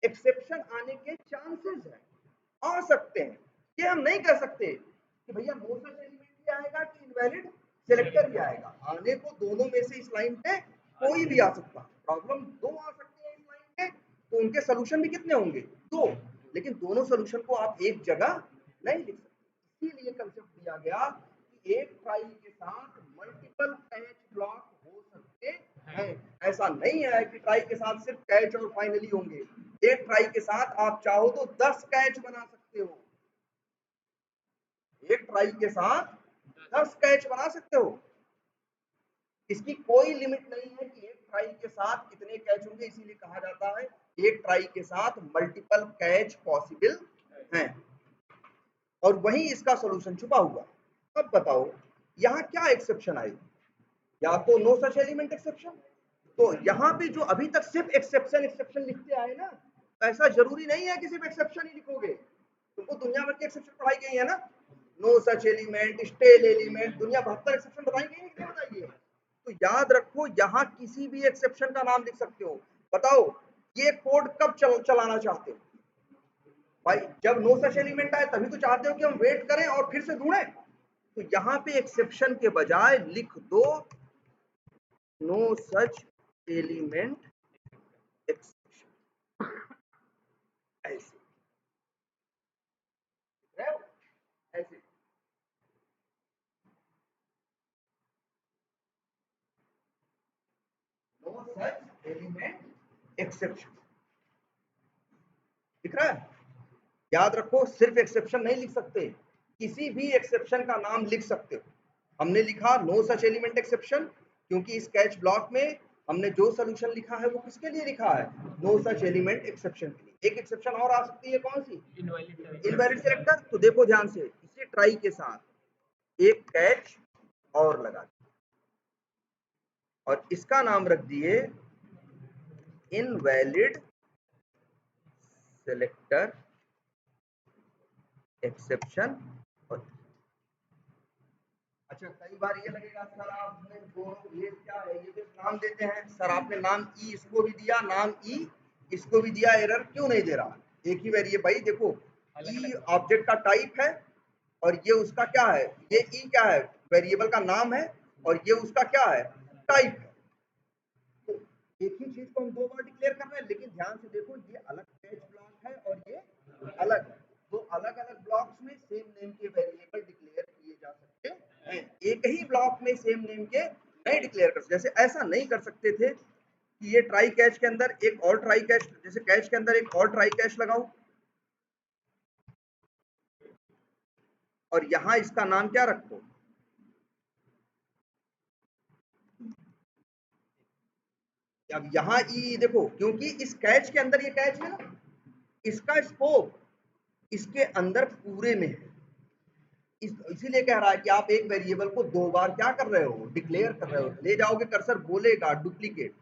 एक्सेप्शन आने के चांसेस हैं, आ सकते हैं। ये हम नहीं कह सकते कि भैया नो सच एलिमेंट ही आएगा कि इनवैलिड सेलेक्टर ही आएगा। आने को दोनों में से इस लाइन पे कोई भी आ सकता। प्रॉब्लम दो आ सकते हैं इस लाइन पे, तो उनके सोल्यूशन भी कितने होंगे, दो। लेकिन दोनों सोल्यूशन को आप एक जगह नहीं लिख सकते। इसीलिए कंसेप्ट दिया गया कि एक ट्राई के साथ मल्टीपल कैच ब्लॉक हो सकते हैं। ऐसा नहीं है कि ट्राई के साथ सिर्फ कैच और फाइनली होंगे। एक ट्राई के साथ आप चाहो तो 10 कैच बना सकते हो। एक ट्राई के साथ 10 कैच बना सकते हो। इसकी कोई लिमिट नहीं है कि एक ट्राई के साथ कितने कैच होंगे। इसीलिए कहा जाता है एक ट्राई के साथ मल्टीपल कैच पॉसिबल हैं। और वही इसका सॉल्यूशन छुपा हुआ। अब बताओ यहाँ क्या एक्सेप्शन आएगी? या तो नो सच एलिमेंट एक्सेप्शन। तो यहाँ पे जो अभी तक सिर्फ एक्सेप्शन एक्सेप्शन लिखते आए ना, ऐसा जरूरी नहीं है कि सिर्फ एक्सेप्शन ही लिखोगे। तुमको दुनिया भर के एक्सेप्शन पढ़ाई गई है ना, no such element, stale element, दुनिया 72 एक्सेप्शन बताई गई है कि नहीं बताई गई? तो याद रखो, यहाँ किसी भी एक्सेप्शन का नाम लिख सकते हो। बताओ ये कोड कब चलाना चाहते हो? भाई जब नो सच एलिमेंट आए तभी तो चाहते हो कि हम वेट करें और फिर से ढूंढें। तो यहाँ पे एक्सेप्शन के बजाय लिख दो नो सच एलिमेंट एक्सेप्शन। ऐसे ऐसे नो सच एलिमेंट एक्सेप्शन दिख रहा है? याद रखो, सिर्फ एक्सेप्शन नहीं लिख सकते, किसी भी एक्सेप्शन का नाम लिख सकते हो। हमने लिखा नो सच एलिमेंट एक्सेप्शन क्योंकि इस कैच ब्लॉक में हमने जो सोल्यूशन लिखा है वो किसके लिए लिखा है, नो सच एलिमेंट एक्सेप्शन के लिए। एक एक्सेप्शन और आ सकती है, कौन सी, इनवैलिड सेलेक्टर। तो देखो ध्यान से, इसी ट्राई के साथ एक कैच और लगा और इसका नाम रख दिए इनवैलिड सेलेक्टर एक्सेप्शन। और अच्छा, कई बार ये लगेगा सर आपने ये क्या है, ये जो नाम देते हैं सर, आपने नाम ई इसको भी दिया, नाम ई इसको भी दिया, एरर क्यों नहीं दे रहा? एक ही वेरिएबल। भाई देखो, ई ऑब्जेक्ट का टाइप है और ये उसका क्या है, ये ई क्या है, वेरिएबल का नाम है, और ये उसका क्या है, टाइप है। तो एक ही चीज को हम दो बार डिक्लेयर कर रहे हैं, लेकिन ध्यान से देखो, ये अलग कैच ब्लॉक है और ये अलग है। तो अलग अलग ब्लॉक्स में सेम नेम के वेरिएबल डिक्लेयर किए जा सकते हैं। एक ही ब्लॉक में सेम नेम के नहीं डिक्लेयर कर सकते। जैसे ऐसा नहीं कर सकते थे कि ये ट्राई कैच के अंदर एक और ट्राई कैच, जैसे कैच के अंदर एक और ट्राई कैच लगाऊं और यहां इसका नाम क्या रखो, अब यहाँ ई देखो, क्योंकि इस कैच के अंदर ये कैच है ना, इसका स्कोप इसके अंदर पूरे में है। इसीलिए कह रहा है कि आप एक वेरिएबल को दो बार क्या कर रहे हो, डिक्लेयर कर रहे हो। ले जाओगे कर्सर, बोलेगा डुप्लीकेट,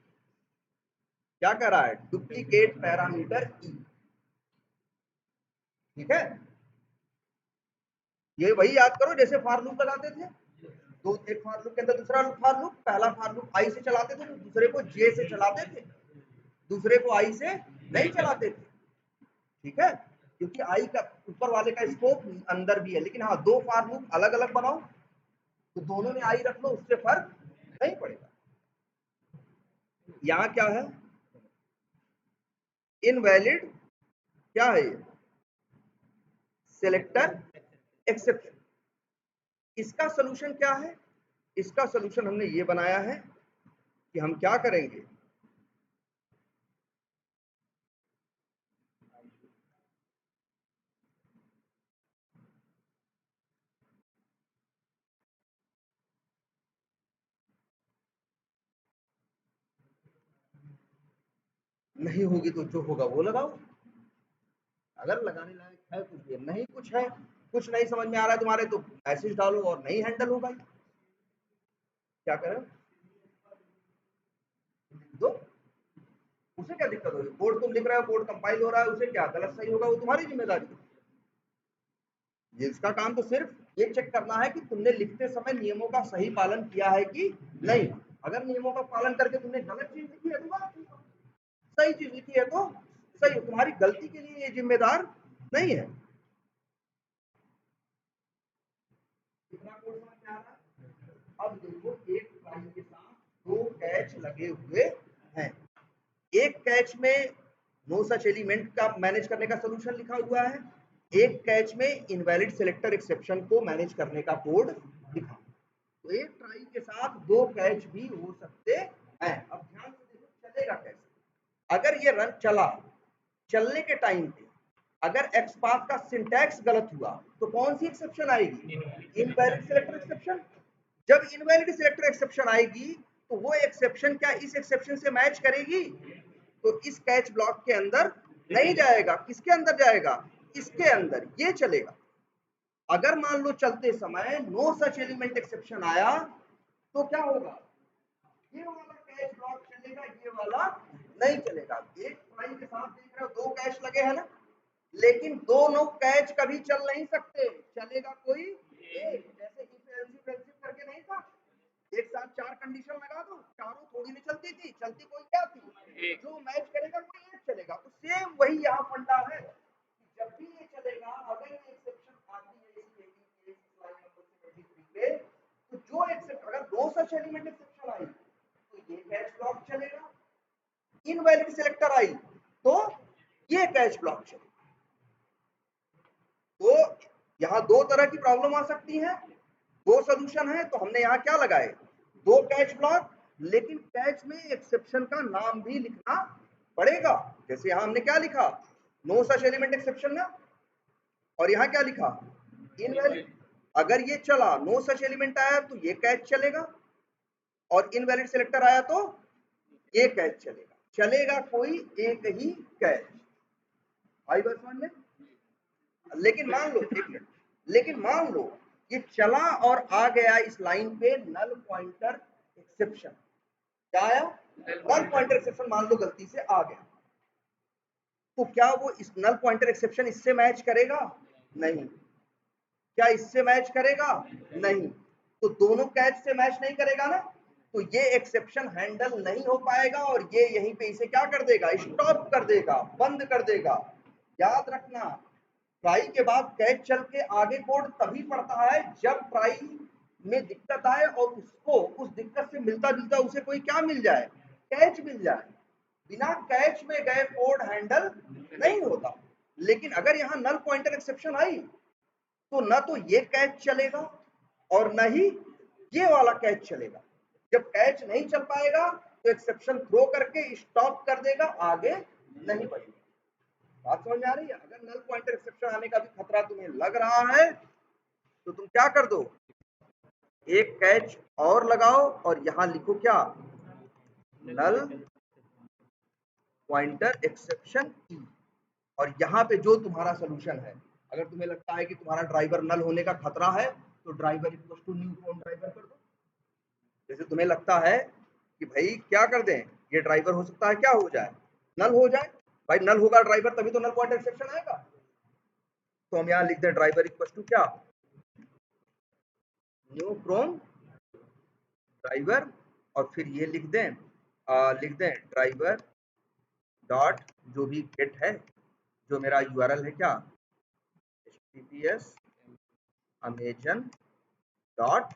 क्या कह रहा है, डुप्लीकेट पैरामीटर ई। ठीक है, ये वही याद करो जैसे फॉर लूप लगाते थे। दो, एक फॉर लूप के अंदर दूसरा फॉर लूप, पहला फॉर लूप आई से चलाते थे तो दूसरे को जे से चलाते थे, दूसरे को आई से नहीं चलाते थे। ठीक है, क्योंकि आई का ऊपर वाले का स्कोप अंदर भी है। लेकिन हाँ, दो फॉर लूप अलग अलग बनाओ तो दोनों में आई रख लो, उससे फर्क नहीं पड़ेगा। यहाँ क्या है, इनवैलिड क्या है, सेलेक्टर एक्सेप्शन। इसका सोल्यूशन क्या है, इसका सोल्यूशन हमने ये बनाया है कि हम क्या करेंगे, नहीं होगी तो जो होगा वो लगाओ, अगर लगाने लायक है कुछ भी, नहीं कुछ है, कुछ नहीं समझ में आ रहा है तुम्हारे तो मैसेज डालो और नहीं हैंडल होगा, क्या करें दो, उसे क्या दिक्कत होगी, कोड तुम लिख रहे हो, कोड कंपाइल हो रहा है, उसे क्या गलत सही होगा वो तुम्हारी जिम्मेदारी है। ये इसका काम तो सिर्फ ये चेक करना है कि तुमने लिखते समय नियमों का सही पालन किया है कि नहीं। अगर नियमों का पालन करके तुमने गलत चीज लिखी है तो गलत चीज, सही चीज लिखी है तो सही, तुम्हारी गलती के लिए ये जिम्मेदार नहीं है। कितना कोड समझ में आ रहा है? अब देखो एक ट्राई के साथ 2 कैच लगे हुए हैं, एक कैच में नो सच एलिमेंट का मैनेज करने का सोल्यूशन लिखा हुआ है, एक कैच में इनवैलिड सिलेक्टर एक्सेप्शन को मैनेज करने का कोड लिखा। तो एक ट्राई के साथ 2 कैच भी हो सकते हैं। अब ध्यान से देखो चलेगा कैसे, अगर ये रन चला, चलने के टाइम पे अगर एक्स पाथ का सिंटैक्स गलत हुआ तो कौन सी एक्सेप्शन आएगी, इनवैलिड सिलेक्टर एक्सेप्शन। जब इनवैलिड सिलेक्टर एक्सेप्शन आएगी तो वो एक्सेप्शन क्या इस एक्सेप्शन से मैच करेगी, तो इस कैच ब्लॉक के अंदर नहीं जाएगा, किसके अंदर जाएगा, इसके अंदर, ये चलेगा। अगर मान लो चलते समय नो सच एलिमेंट एक्सेप्शन आया तो क्या होगा, ये वाला कैच ब्लॉक चलेगा, ये वाला नहीं चलेगा। एक ट्राई के साथ देख रहे हो 2 कैच लगे हैं ना, लेकिन दोनों कैच कभी चल नहीं सकते, चलेगा कोई एक, जैसे इफ एल्स इफ करके नहीं था, एक साथ 4 कंडीशन लगा दो, चारों थोड़ी नहीं चलती थी, चलती कोई क्या थी, जो मैच करेगा कोई एक चलेगा। तो सेम वही यहाँ फंडा है, जब भी ये चलेगा, अगर ये एक्सेप्शन आती है इस लाइन नंबर 73 पे, तो जो एक्सेप्ट अगर 2 सच एलिमेंट एक्सेप्शन आई तो ये कैच ब्लॉक चलेगा, इनवैलिड सिलेक्टर आई तो ये कैच ब्लॉक चलेगा। तो यहाँ 2 तरह की प्रॉब्लम आ सकती है, 2 सोल्यूशन है, तो हमने यहाँ क्या लगाए, 2 कैच ब्लॉक, लेकिन कैच में एक्सेप्शन का नाम भी लिखना पड़ेगा। जैसे यहाँ हमने क्या लिखा, नो सच एलिमेंट एक्सेप्शन ना, और यहाँ क्या लिखा, इनवैलिड। अगर ये चला, नो सच एलिमेंट आया तो ये कैच चलेगा, और इनवैलिड सिलेक्टर आया तो ये कैच चलेगा, चलेगा कोई एक ही कैच। आई बात समझ में? लेकिन मान लो, एक मिनट, लेकिन मान लो ये चला और आ गया इस लाइन पे नल पॉइंटर एक्सेप्शन, क्या आया, नल पॉइंटर एक्सेप्शन मान लो गलती से आ गया, तो क्या वो इस नल पॉइंटर एक्सेप्शन इससे मैच करेगा, नहीं। क्या इससे मैच करेगा, नहीं। तो दोनों कैच से मैच नहीं करेगा ना, तो ये एक्सेप्शन हैंडल नहीं हो पाएगा, और ये यहीं पे इसे क्या कर देगा, स्टॉप कर देगा, बंद कर देगा। याद रखना, ट्राई के बाद कैच चल के आगे कोड तभी पड़ता है जब ट्राई में दिक्कत आए और उसको उस दिक्कत से मिलता जुलता उसे कोई क्या मिल जाए, कैच मिल जाए। बिना कैच में गए कोड हैंडल नहीं होता। लेकिन अगर यहाँ नल पॉइंटर एक्सेप्शन आई तो न तो ये कैच चलेगा और न ही ये वाला कैच चलेगा। जब कैच नहीं चल पाएगा तो एक्सेप्शन थ्रो करके स्टॉप कर देगा, आगे नहीं बढ़ेगा। बात समझ में आ रही है? अगर नल पॉइंटर एक्सेप्शन आने का भी खतरा तुम्हें लग रहा है तो तुम क्या कर दो, एक कैच और लगाओ और यहां लिखो क्या, नल पॉइंटर एक्सेप्शन ई, और यहाँ पे जो तुम्हारा सोल्यूशन है, अगर तुम्हें लगता है कि तुम्हारा ड्राइवर नल होने का खतरा है तो driver equal to new from driver कर दो। जैसे तुम्हें लगता है कि भाई क्या कर दें, ये ड्राइवर हो सकता है क्या हो जाए, नल हो जाए, भाई नल होगा ड्राइवर तभी तो नल पॉइंटर एक्सेप्शन आएगा। तो हम यहाँ लिख दें ड्राइवर इक्वल टू क्या, न्यू फ्रॉम ड्राइवर, और फिर ये लिख दें ड्राइवर डॉट जो भी गेट है, जो मेरा यूआरएल है क्या, https amazon डॉट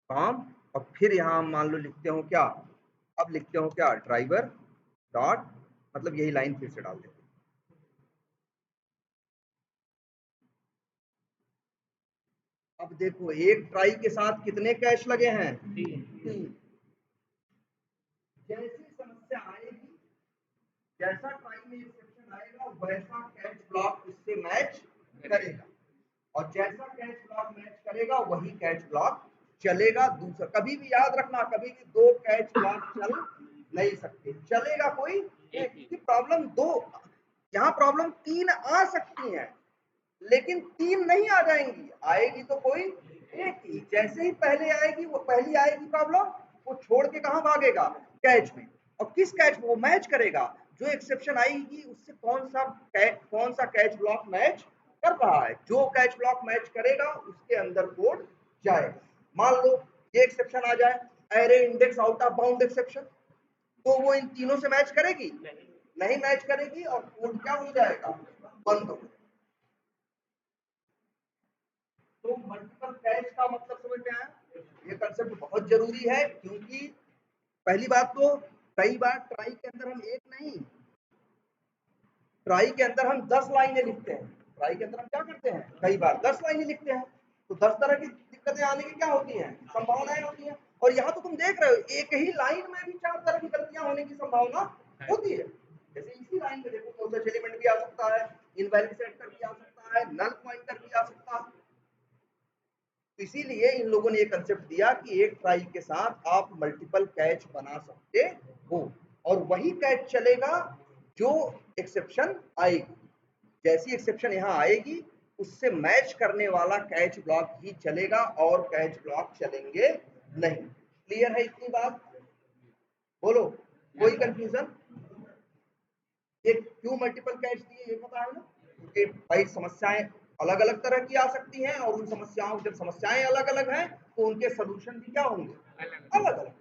कॉम, और फिर यहाँ हम मान लो लिखते हो क्या, अब लिखते हो क्या, ड्राइवर डॉट, मतलब यही लाइन फिर से डाल देते। अब देखो एक ट्राई के साथ कितने कैच लगे हैं, 3। जैसी समस्या आएगी, जैसा ट्राई में एक्सेप्शन आएगा वैसा कैच ब्लॉक इससे मैच करेगा, और जैसा कैच ब्लॉक मैच करेगा वही कैच ब्लॉक चलेगा। दूसरा कभी भी याद रखना, कभी भी 2 कैच ब्लॉक चल नहीं सकते, चलेगा कोई एक की प्रॉब्लम दो, यहाँ प्रॉब्लम 3 आ सकती है लेकिन 3 नहीं आ जाएंगी, आएगी तो कोई एक ही। जैसे ही पहले आएगी वो पहली आएगी प्रॉब्लम, वो छोड़ के कहाँ भागेगा, कैच में। और किस कैच में वो मैच करेगा, जो एक्सेप्शन आएगी उससे कौन सा कैच ब्लॉक मैच कर रहा है, जो कैच ब्लॉक मैच करेगा उसके अंदर कोड जाएगा। मान लो ये एक्सेप्शन आ जाए, array index out of bound exception, तो वो इन तीनों से मैच करेगी, नहीं मैच करेगी और कोड क्या हो जाएगा, बंद हो। तो मल्टीपल कैच का मतलब समझ में आया, ये कंसेप्ट बहुत जरूरी है, क्योंकि पहली बात तो कई बार ट्राई के अंदर हम एक नहीं, ट्राई के अंदर हम 10 लाइनें लिखते हैं, ट्राई के अंदर हम क्या करते हैं, कई बार 10 लाइनें लिखते हैं, तो 10 तरह की दिक्कतें आने की क्या होती हैं, संभावनाएं होती हैं। और यहाँ तो तुम देख रहे हो एक ही लाइन में भी 4 तरह की गलतियां होने की संभावना होती है। जैसे इसी लाइन में देखो प्रोसेस एलिमेंट भी आ सकता है, इनवैलिड सेलेक्टर भी आ सकता है, नल पॉइंटर भी आ सकता है। इसीलिए इन लोगों ने ये कंसेप्ट दिया कि एक ट्राई के साथ आप मल्टीपल कैच बना सकते हो, और वही कैच चलेगा जो एक्सेप्शन आएगी। जैसी एक्सेप्शन यहाँ आएगी उससे मैच करने वाला कैच ब्लॉक ही चलेगा और कैच ब्लॉक चलेंगे नहीं। क्लियर है इतनी बात, बोलो कोई कंफ्यूजन। ये क्यों मल्टीपल कैच दिए ये पता है ना, क्योंकि भाई समस्याएं अलग अलग तरह की आ सकती हैं, और उन समस्याओं जब समस्याएं अलग अलग हैं तो उनके सोल्यूशन भी क्या होंगे, अलग अलग।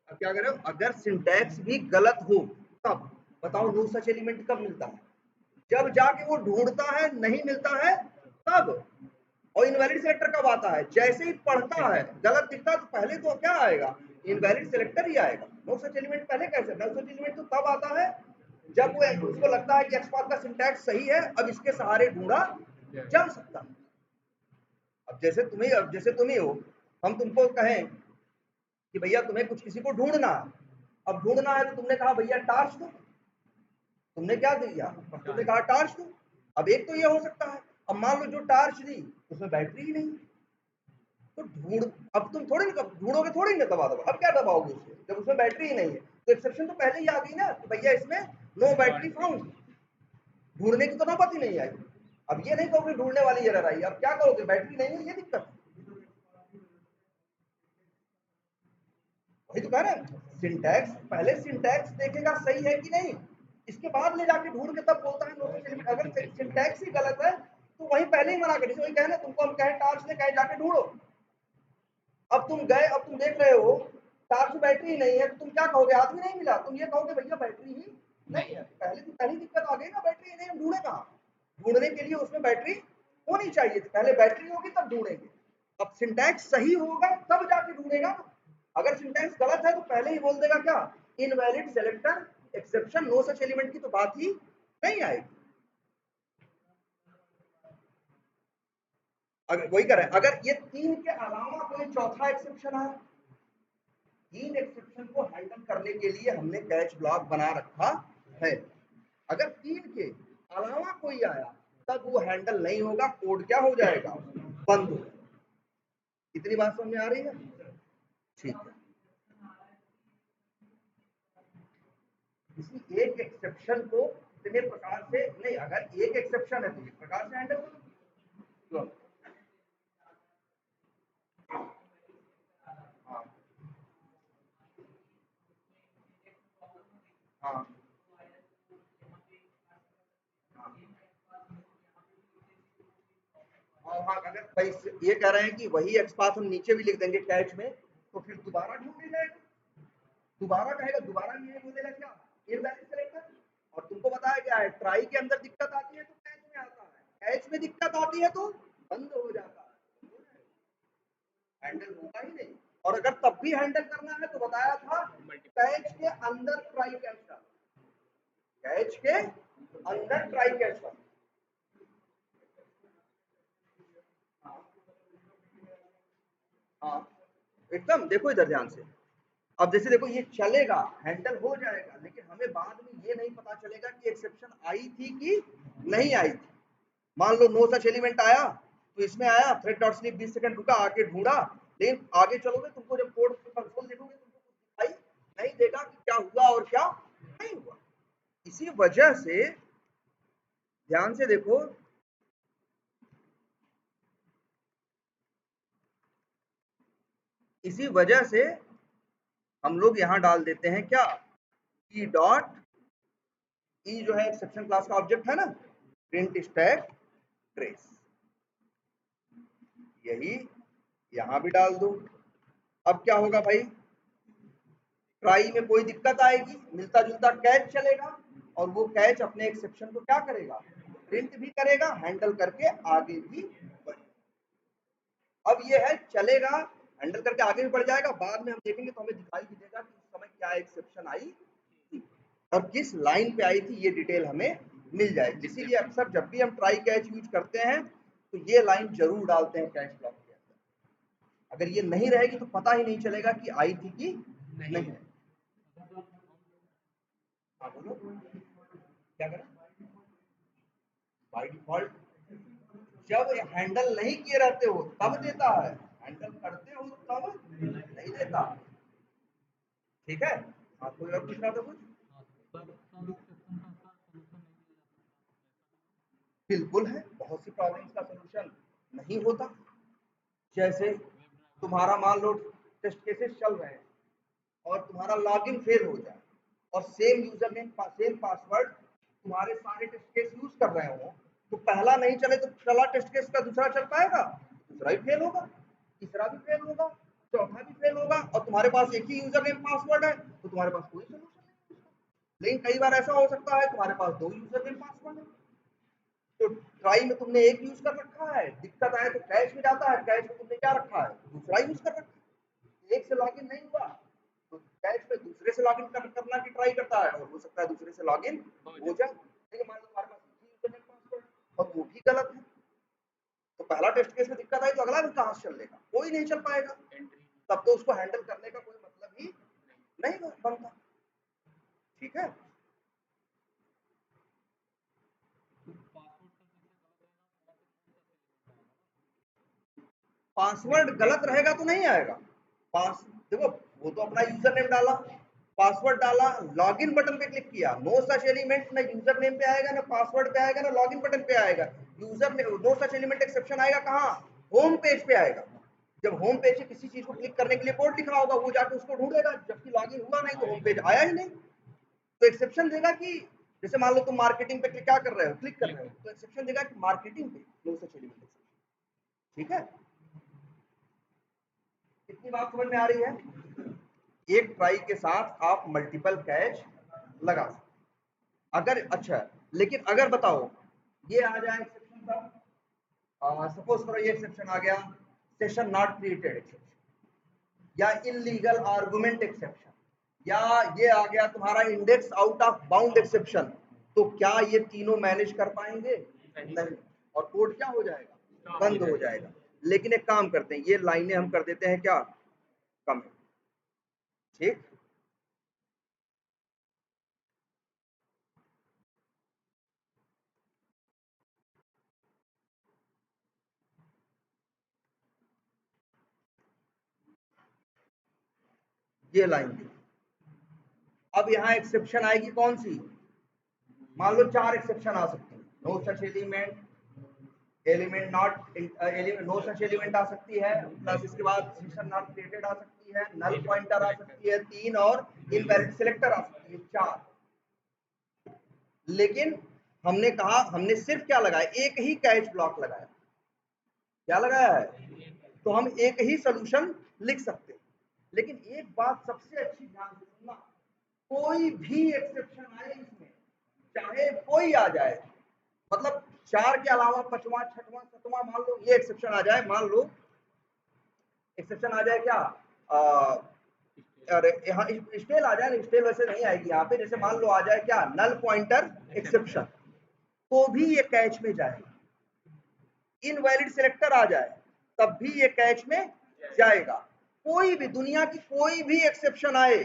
अब क्या करें, अगर सिंटैक्स भी गलत हो तब बताओ नो सच एलिमेंट कब मिलता है, जब जाके वो ढूंढता है नहीं मिलता है तब। और इनवैलिड सेलेक्टर कब आता है, जैसे ही पढ़ता है गलत दिखता है तो पहले तो क्या आएगा, इनवैलिड सेलेक्टर ही आएगा। नो सच एलिमेंट पहले कैसे, नो सच एलिमेंट तो तब आता है जब वो उसको लगता है कि एक्सपाथ का सिंटैक्स सही है, अब इसके सहारे ढूंढा जा सकता है। अब जैसे तुम ही हो, हम तुमको कहें कि भैया तुम्हें कुछ किसी को ढूंढना है, अब ढूंढना है तो तुमने कहा भैया टार्च दो, तुमने क्या दिया, तुमने कहा टार्च दो। अब एक तो ये हो सकता है, अब मान लो जो टार्च दी उसमें बैटरी ही नहीं, तो ढूंढ, अब तुम थोड़ी ना ढूंढोगे, थोड़ी ना दबा दबा, अब क्या दबाओगे उससे जब उसमें बैटरी ही नहीं है, तो एक्सेप्शन तो पहले ही आ गई ना कि भैया इसमें नो बैटरी फाउंड, ढूंढने की तो नौबत ही नहीं आई। अब ये नहीं कहोगे ढूंढने वाली एरर आई, अब क्या कहोगे बैटरी नहीं है, ये दिक्कत। वही तो कह रहे हैं, सिंटैक्स पहले सिंटैक्स देखेगा सही है कि नहीं, इसके बाद ले जाके ढूंढ के तब बोलता है नो सच एलिमेंट। अगर सिंटैक्स ही गलत है तो वही पहले ही मना कर, जैसे वही कहना तुमको हम कहें टार्च ले, कहे जाके ढूंढो, अब तुम गए, अब तुम देख रहे हो टार्च में बैटरी नहीं है, तो तुम क्या कहोगे, आदमी नहीं मिला, तुम ये कहोगे भैया बैटरी ही नहीं है। पहले तो पहली दिक्कत आ गई ना, बैटरी नहीं, हम ढूंढे कहाँ, ढूंढने के लिए उसमें बैटरी होनी चाहिए थी, पहले बैटरी होगी तब ढूंढेंगे। अब सिंटैक्स सही होगा तब जाके ढूंढेगा, अगर सिंटैक्स गलत है तो पहले ही बोल देगा क्या, invalid selector exception no such element की तो बात ही नहीं आएगी। अगर वही कर रहे हैं, अगर ये 3 के अलावा कोई चौथा एक्सेप्शन है, 3 एक्सेप्शन को हैंडल करने के लिए हमने कैच ब्लॉक बना रखा है, अगर 3 के अलावा कोई आया तब वो हैंडल नहीं होगा, कोड क्या हो जाएगा, बंद हो जाएगा। इतनी बात समझ में आ रही है, ठीक है। किसी एक एक्सेप्शन को इतने प्रकार से नहीं, अगर एक एक्सेप्शन है तो एक प्रकार से हैंडल करो। हाँ हाँ हाँ हाँ, अगर भाई ये कह रहे हैं कि वही एक्सपाथ हम नीचे भी लिख देंगे कैच में, तो फिर दोबारा ढूंढ जाएगा, दोबारा कहेगा, दोबारा ये बोलेगा क्या, इनवैलिड सेलेक्टर। और तुमको बताया क्या है, ट्राई के अंदर दिक्कत आती है तो कैच में आता है, कैच में दिक्कत आती है तो बंद हो जाता है, हैंडल होगा ही नहीं। और अगर तब भी हैंडल करना है तो बताया था कैच के अंदर ट्राई कैच का, कैच के अंदर ट्राई कैच का। हाँ एकदम, देखो इधर ध्यान से, अब जैसे देखो ये चलेगा, हैंडल हो जाएगा, लेकिन हमें बाद में ये नहीं पता चलेगा कि एक्सेप्शन आई थी कि नहीं आई थी। मान लो नो सच एलिमेंट आया, तो इसमें आया थ्रेड डॉट स्लीप 20 सेकंड रुका, आके ढूंढा लेकिन आगे चलोगे तुमको जब कोड कंसोल देखोगे तुमको कुछ दिखाई नहीं देगा कि क्या हुआ और क्या नहीं हुआ। इसी वजह से ध्यान से देखो, इसी वजह से हम लोग यहां डाल देते हैं क्या, ई डॉट, ई जो है एक्सेप्शन क्लास का ऑब्जेक्ट है ना, प्रिंट स्टैक ट्रेस, यही यहां भी डाल दो। अब क्या होगा भाई, ट्राई में कोई दिक्कत आएगी, मिलता जुलता कैच चलेगा और वो कैच अपने एक्सेप्शन को क्या करेगा, प्रिंट भी करेगा, हैंडल करके आगे भी बढ़ेगा। अब ये है चलेगा, हैंडल करके आगे भी बढ़ जाएगा, बाद में हम देखेंगे तो हमें दिखाई भी देगा कि उस समय क्या एक्सेप्शन आई थी और किस लाइन पे आई थी, ये डिटेल हमें मिल जाएगी। इसीलिए अक्सर जब भी हम ट्राई कैच यूज करते हैं तो ये लाइन जरूर डालते हैं कैच ब्लॉक के अंदर। अगर ये नहीं रहेगी तो पता ही नहीं चलेगा कि आई थी कि नहीं। हाँ बोलो क्या करें। बाय डिफॉल्ट जब हैंडल नहीं किए रहते हो तब देता है, हैंडल करते हो तब नहीं देता। ठीक है, आप कोई और पूछ रहा था कुछ? बिल्कुल है, बहुत सी प्रॉब्लम्स का सलूशन नहीं होता। जैसे तुम्हारा मान लो टेस्ट केसेस चल रहे हैं और तुम्हारा लॉगिन फेल हो जाए और same user name same password तुम्हारे सारे टेस्ट केस यूज कर रहे हो, तो पहला नहीं चले तो चला टेस्ट केस का दूसरा चल पाएगा, दूसरा भी फेल होगा, तीसरा भी फेल होगा, चौथा भी फेल होगा, और तुम्हारे पास एक ही यूजर नेम पासवर्ड है तो तुम्हारे पास कोई सोल्यूशन नहीं है। लेकिन कई बार ऐसा हो सकता है तुम्हारे पास दो यूजर नेम पासवर्ड है, तो ट्राई में तुमने एक यूज कर रखा है, दिक्कत आए तो कैश में जाता है, कैश में तुमने क्या रखा है, दूसरा यूज कर रखा है, एक से लॉगिन नहीं हुआ तो कैश में दूसरे से लॉगिन करना की ट्राई करता है और हो सकता है दूसरे से लॉगिन हो जाए। लेकिन मान लो तुम्हारे पास यूजरनेम पासवर्ड और वो भी गलत है, तो पहला टेस्ट केस में दिक्कत आई तो अगला भी कहां से चल लेगा, कोई नहीं चल पाएगा, तब तो उसको हैंडल करने का कोई मतलब ही नहीं बनता। ठीक है, पासवर्ड गलत रहेगा तो नहीं आएगा। पास देखो, वो तो अपना यूजर नेम डाला, पासवर्ड डाला, लॉगिन बटन पे क्लिक किया, नो सच एलिमेंट ना यूजर नेम पे आएगा, ना पासवर्ड पे आएगा, ना लॉगिन बटन पे आएगा। यूजर ने नो सच एलिमेंट एक्सेप्शन आएगा कहाँ, होम पेज पे आएगा। जब होम पेज पे किसी चीज को क्लिक करने के लिए कोड लिखा होगा वो जाके उसको ढूंढेगा, जबकि लॉगिन हुआ नहीं तो होम पेज आया ही नहीं, तो एक्सेप्शन देगा कि जैसे मान लो तुम मार्केटिंग पे क्या कर रहे हो, क्लिक कर रहे हो, तो एक्सेप्शन देगा कि मार्केटिंग पे नो सच एलिमेंट। ठीक है, कितनी बात समझ में आ रही है? एक ट्राई के साथ आप मल्टीपल कैच लगा सकते। अगर अच्छा, लेकिन अगर बताओ ये आ जाए एक्सेप्शन का, सपोज करो ये एक्सेप्शन आ गया, सेशन नॉट क्रिएटेड एक्सेप्शन, या इलीगल आर्गुमेंट एक्सेप्शन, या ये आ गया तुम्हारा index out of bound exception, तो क्या ये तीनों मैनेज कर पाएंगे? नहीं, और कोड क्या हो जाएगा, बंद हो जाएगा। लेकिन एक काम करते हैं, ये लाइनें हम कर देते हैं क्या, कमेंट। ठीक, ये लाइन थी। अब यहाँ एक्सेप्शन आएगी कौन सी, मान लो 4 एक्सेप्शन आ सकती है, no such element, element not, no such element आ सकती है, प्लस इसके बाद सेशन नॉट क्रिएटेड आ सकती है, नल पॉइंटर आ सकती है 3, और इनवैलिड सिलेक्टर आ सकती है 4। लेकिन हमने कहा, हमने सिर्फ क्या लगाया, एक ही कैच ब्लॉक लगाया, क्या लगाया है, तो हम एक ही सोल्यूशन लिख सकते हैं। लेकिन एक बात सबसे अच्छी ध्यान से सुनना, कोई भी एक्सेप्शन आए इसमें, चाहे कोई आ जाए, मतलब 4 के अलावा 5वां 6वां 7वां मान लो ये एक्सेप्शन आ जाए, मान लो एक्सेप्शन आ जाए क्या, अरे यहाँ स्टेल आ जाए ना, स्टेल वैसे नहीं आएगी यहाँ पे, जैसे मान लो आ जाए क्या, नल पॉइंटर एक्सेप्शन, तो भी ये कैच में जाएगा। इनवैलिड सिलेक्टर आ जाए तब भी ये कैच में जाएगा। कोई भी दुनिया की कोई भी एक्सेप्शन आए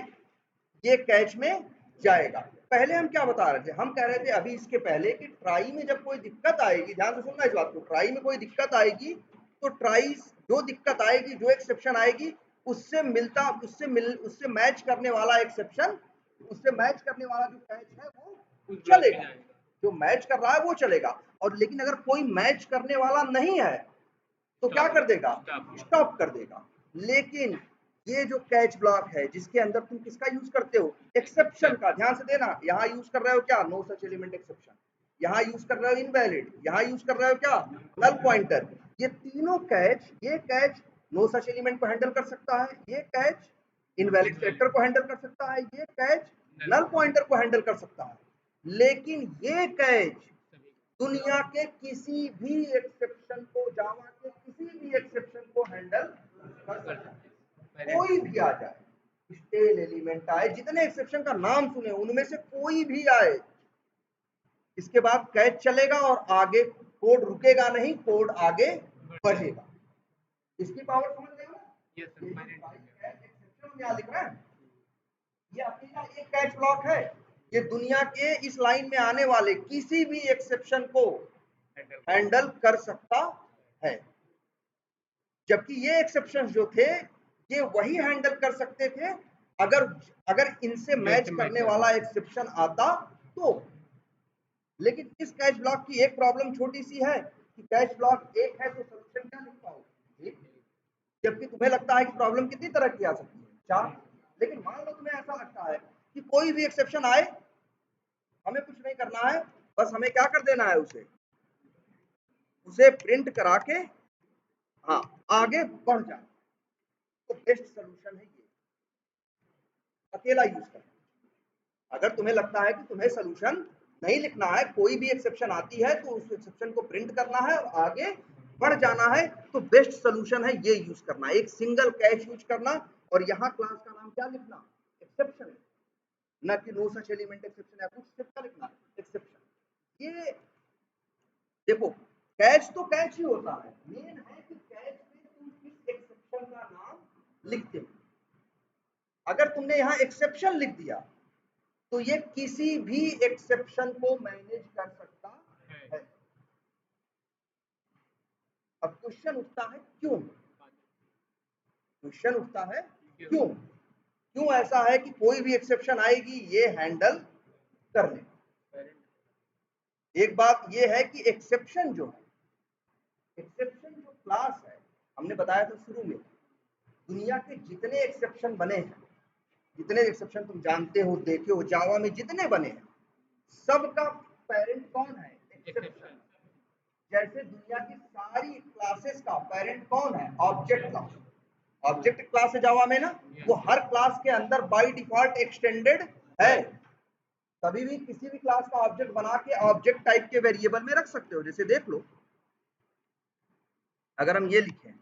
ये कैच में जाएगा। पहले हम क्या बता रहे थे, हम कह रहे थे अभी इसके पहले कि ट्राई में जब कोई दिक्कत आएगी, ध्यान से सुनना इस बात को, ट्राई में कोई दिक्कत आएगी तो ट्राई जो दिक्कत आएगी, जो एक्सेप्शन आएगी, उससे मैच करने वाला एक्सेप्शन, उससे मैच करने वाला जो कैच है वो चलेगा, जो मैच कर रहा है वो चलेगा। और लेकिन अगर कोई मैच करने वाला नहीं है तो क्या कर देगा, स्टॉप कर देगा। लेकिन ये जो कैच ब्लॉक है जिसके अंदर तुम किसका यूज करते हो, एक्सेप्शन का, ध्यान से देना, यहाँ यूज कर रहे हो क्या, नो सच एलिमेंट एक्सेप्शन, यहाँ यूज कर रहे हो इनवैलिड, यहाँ यूज कर रहे हो क्या, नल पॉइंटर। ये तीनों कैच, ये कैच नो सच एलिमेंट को हैंडल कर सकता है, ये कैच इनवैलिड कैरेक्टर को हैंडल कर सकता है, ये कैच नल पॉइंटर को हैंडल कर सकता है। लेकिन ये कैच दुनिया के किसी भी एक्सेप्शन को, जावा के किसी भी एक्सेप्शन को हैंडल कर सकता है। कोई भी आ जाए, स्टेल एलिमेंट आए, जितने एक्सेप्शन का नाम सुने उनमें से कोई भी आए, इसके बाद कैच चलेगा और आगे कोड रुकेगा नहीं, कोड आगे बढ़ेगा। इसकी पावर समझ रहे हो? एक्सेप्शन यहाँ लिख रहा है, ये अकेला एक कैच ब्लॉक है, ये दुनिया के इस लाइन में आने वाले किसी भी एक्सेप्शन को हैंडल कर सकता है। जबकि ये एक्सेप्शन जो थे ये वही हैंडल कर सकते थे अगर इनसे मैच करने वाला एक्सेप्शन आता तो। लेकिन इस कैच ब्लॉक की एक प्रॉब्लम छोटी सी है कि कैच ब्लॉक एक है तो सोल्यूशन क्या लिख पाओगे, जबकि तुम्हें लगता है कि प्रॉब्लम कितनी तरह की आ सकती है, 4। लेकिन मान लो तुम्हें ऐसा लगता है कि कोई भी एक्सेप्शन आए, हमें कुछ नहीं करना है, बस हमें क्या कर देना है, उसे प्रिंट करा के हाँ आगे बढ़ जाए, तो बेस्ट सोल्यूशन है ये, अकेला यूज करना। अगर तुम्हें लगता है कि तुम्हें सोल्यूशन नहीं लिखना है, कोई भी एक्सेप्शन आती है तो उस एक्सेप्शन को प्रिंट करना है और आगे बढ़ जाना है, तो बेस्ट सोल्यूशन है ये यूज करना, एक सिंगल कैच यूज करना। और यहाँ क्लास का नाम क्या लिखना, एक्सेप्शन, न कि नो सच एलिमेंट एक्सेप्शन या कुछ, सिर्फ क्या लिखना, एक्सेप्शन। ये देखो कैच तो कैच ही होता है, मेन है कि कैच में तुम किस एक्सेप्शन का नाम लिखते हो। अगर तुमने यहाँ एक्सेप्शन लिख दिया तो ये किसी भी एक्सेप्शन को मैनेज कर सकता है। अब क्वेश्चन उठता है क्यों, क्वेश्चन उठता है क्यों, क्यों ऐसा है कि कोई भी एक्सेप्शन आएगी ये हैंडल कर ले। एक बात ये है कि एक्सेप्शन जो है, एक्सेप्शन जो क्लास है, हमने बताया था शुरू में, दुनिया के जितने एक्सेप्शन बने हैं, जितने एक्सेप्शन तुम जानते हो, देखे हो, जावा में जितने बने हैं, सबका पेरेंट कौन है, एक्सेप्शन। जैसे दुनिया की सारी क्लासेस का पेरेंट कौन है, ऑब्जेक्ट क्लास। ऑब्जेक्ट क्लास है जावा में ना, वो हर क्लास के अंदर बाय डिफॉल्ट एक्सटेंडेड है। कभी भी किसी भी क्लास का ऑब्जेक्ट बना के ऑब्जेक्ट टाइप के वेरिएबल में रख सकते हो। जैसे देख लो, अगर हम ये लिखें,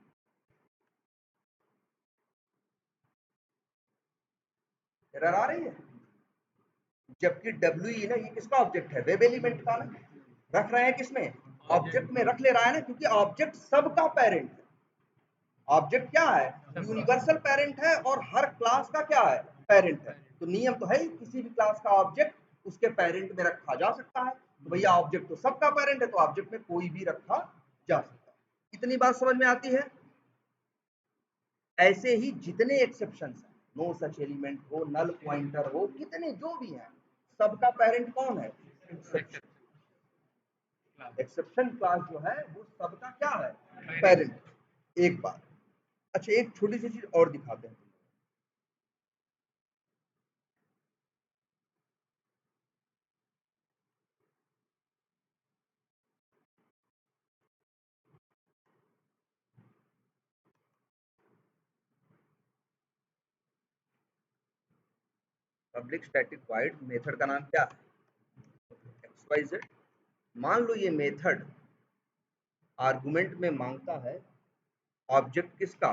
एरर आ रही है, जबकि डब्ल्यू ना, ये किसका ऑब्जेक्ट है, वेब एलिमेंट का ना, रख रहे हैं किसमें, ऑब्जेक्ट में रख ले रहा है ना, क्योंकि ऑब्जेक्ट सबका पेरेंट है। ऑब्जेक्ट क्या है, यूनिवर्सल पेरेंट है और हर क्लास का क्या है, पेरेंट है। तो नियम तो है ही, किसी भी क्लास का ऑब्जेक्ट उसके पेरेंट में रखा जा सकता है। तो भैया ऑब्जेक्ट तो सबका पेरेंट है, तो ऑब्जेक्ट में कोई भी रखा जा सकता है। इतनी बात समझ में आती है। ऐसे ही जितने एक्सेप्शंस हैं, नो सच एलिमेंट हो, नल पॉइंटर हो, कितने जो भी हैं, सबका पेरेंट कौन है, एक्सेप्शन। एक्सेप्शन क्लास जो है वो सबका क्या है, पेरेंट। एक बात, अच्छा एक छोटी सी चीज और दिखाते हैं। पब्लिक स्टैटिक वॉइड मेथड का नाम क्या है, XYZ। मान लो ये मेथड आर्गुमेंट में मांगता है ऑब्जेक्ट किसका,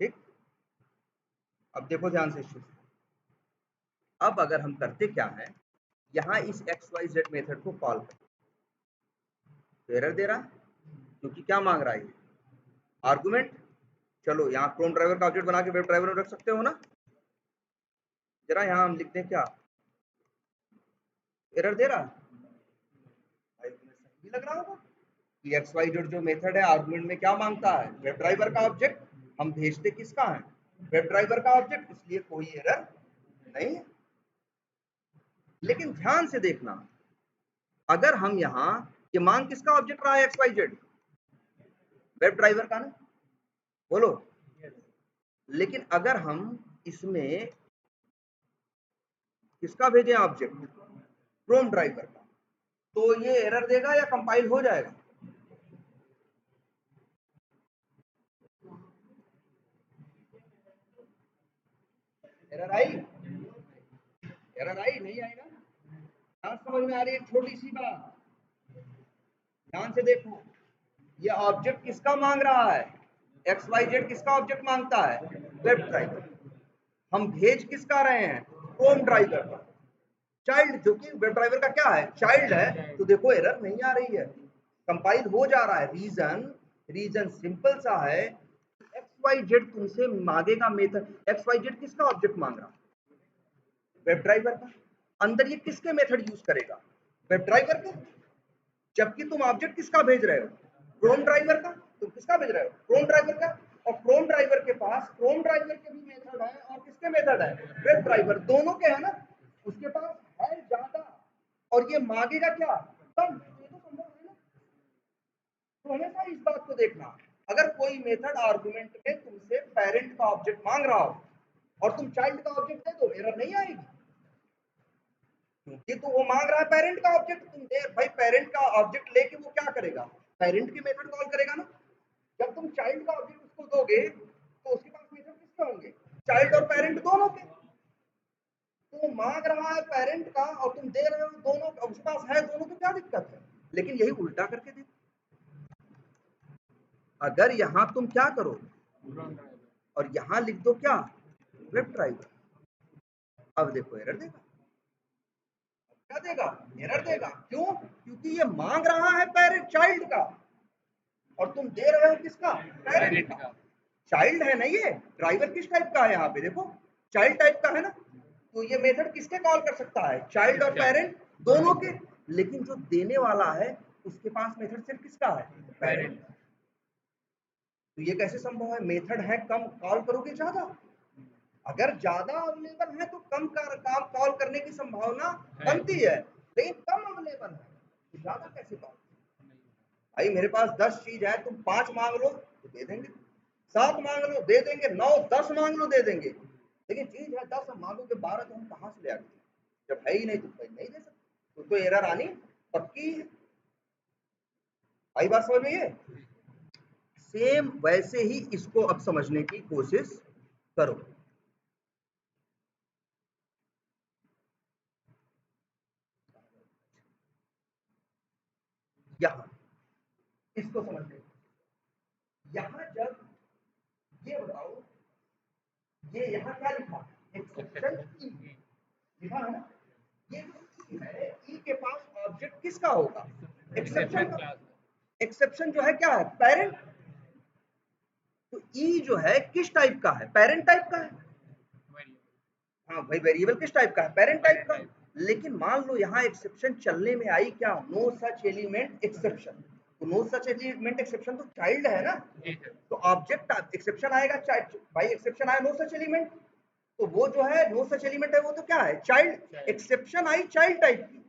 ठीक। अब देखो ध्यान से इस चीज, अब अगर हम करते क्या है, यहाँ इस XYZ मेथड को कॉल करते, तो एरर दे रहा है, क्योंकि क्या मांग रहा है, आर्गुमेंट। चलो यहाँ क्रोम ड्राइवर का ऑब्जेक्ट बना के वेब ड्राइवर में रख सकते हो ना, जरा यहाँ हम लिखते हैं क्या, एरर दे रहा है, लग रहा होगा कि XYZ जो मेथड है आर्गुमेंट में क्या मांगता है, वेब ड्राइवर का ऑब्जेक्ट। हम भेजते किसका है, वेब ड्राइवर का ऑब्जेक्ट, इसलिए कोई एरर नहीं है। लेकिन ध्यान से देखना, अगर हम यहाँ ये मांग किसका ऑब्जेक्ट रहा है XYZ, वेब ड्राइवर का ना, बोलो। लेकिन अगर हम इसमें किसका भेजें ऑब्जेक्ट, क्रोम ड्राइवर का, तो ये एरर देगा या कंपाइल हो जाएगा? एरर आई, एरर आई नहीं आई ना? ध्यान समझ में आ रही है? एक छोटी सी बात ध्यान से देखो, ये ऑब्जेक्ट किसका मांग रहा है, XYZ किसका ऑब्जेक्ट मांगता है, वेब ड्राइवर। हम भेज किसका रहे हैं, क्रोम ड्राइवर का चाइल्ड, जो कि वेब ड्राइवर का क्या है, चाइल्ड है। तो देखो एरर नहीं आ रही है, कंपाइल हो जा रहा है। रीजन सिंपल सा है, XYZ तुमसे मांगेगा मेथड, XYZ किसका ऑब्जेक्ट मांग रहा है, वेब ड्राइवर का। अंदर ये किसके मेथड यूज करेगा, वेब ड्राइवर के। जबकि तुम ऑब्जेक्ट किसका भेज रहे हो, क्रोम ड्राइवर का। तुम किसका भेज रहे हो, क्रोम ड्राइवर का। और क्रोम ड्राइवर के पास क्रोम ड्राइवर के भी मेथड है और किसके मेथड है, वेब ड्राइवर, दोनों के है ना। उसके पास है ज्यादा और ये मांगेगा क्या, कम। ये तो संभव है ना। तो हमेशा इस बात को देखना, अगर कोई मेथड आर्गुमेंट में तुमसे पेरेंट का ऑब्जेक्ट मांग रहा हो और तुम चाइल्ड का ऑब्जेक्ट दे दो, एरर नहीं आएगी, क्योंकि तो वो मांग रहा है पेरेंट का ऑब्जेक्ट। तुम दे भाई, पेरेंट का ऑब्जेक्ट लेके वो क्या करेगा, पेरेंट की मेथड कॉल करेगा ना। जब तुम चाइल्ड का ऑब्जेक्ट उसको दोगे तो उसके पास मेथड किसके होंगे, चाइल्ड और पेरेंट दोनों के। तो मांग रहा है पेरेंट का और तुम दे रहे हो दोनों का, उसके पास है दोनों, तो क्या दिक्कत है। लेकिन यही उल्टा करके देखो, अगर यहां तुम क्या करो और यहां लिख दो क्या, वेब ड्राइवर, अब देखो एरर देगा, क्या देगा, एरर देगा। क्यों, क्योंकि ये मांग रहा है पेरेंट चाइल्ड का और तुम दे रहे हो किसका, पेरेंट का। चाइल्ड है ना ये, ड्राइवर किस टाइप का है, यहाँ पे देखो चाइल्ड टाइप का है ना। तो ये मेथड किसके कॉल कर सकता है, चाइल्ड और पेरेंट दोनों के। लेकिन जो देने वाला है उसके पास मेथड सिर्फ किसका है, पेरेंट। तो ये कैसे संभव है, मेथड है कम, कॉल करोगे ज्यादा। अगर ज्यादा अवेलेबल है तो कम काम कॉल करने की संभावना बनती है, लेकिन कम अवेलेबल है तो ज्यादा कैसे कॉल। भाई मेरे पास 10 चीज है, तुम 5 मांग लो तो दे देंगे, 7 मांग लो दे देंगे, 9 10 मांग लो दे देंगे। लेकिन चीज है 10, हम मांगोगे 12 तो हम कहाँ से ले आएंगे, जब है ही नहीं तो भाई नहीं दे सकते, तो एरर आनी पक्की है। आई बात समझ में ये। सेम वैसे ही इसको अब समझने की कोशिश करो। यहां इसको समझने, यहां जब ये बताओ, ये यहां क्या लिखा, एक्सेप्शन ई लिखा है ना। ये जो है ई के पास ऑब्जेक्ट किसका होगा, एक्सेप्शन का। एक्सेप्शन जो है क्या है, पेरेंट। तो ई जो है किस टाइप का है, पेरेंट टाइप का है। हाँ भाई, वेरिएबल किस टाइप का है, पेरेंट टाइप का। लेकिन मान लो यहाँ एक्सेप्शन चलने में आई क्या, नो सच एलिमेंट एक्सेप्शन। तो नो सच एलिमेंट एक्सेप्शन तो चाइल्ड है ना, तो ऑब्जेक्ट एक्सेप्शन आएगा चाइल्ड। भाई एक्सेप्शन आया नो सच एलिमेंट, तो वो जो है नो सच एलिमेंट है वो तो क्या है, child. Exception I child type की,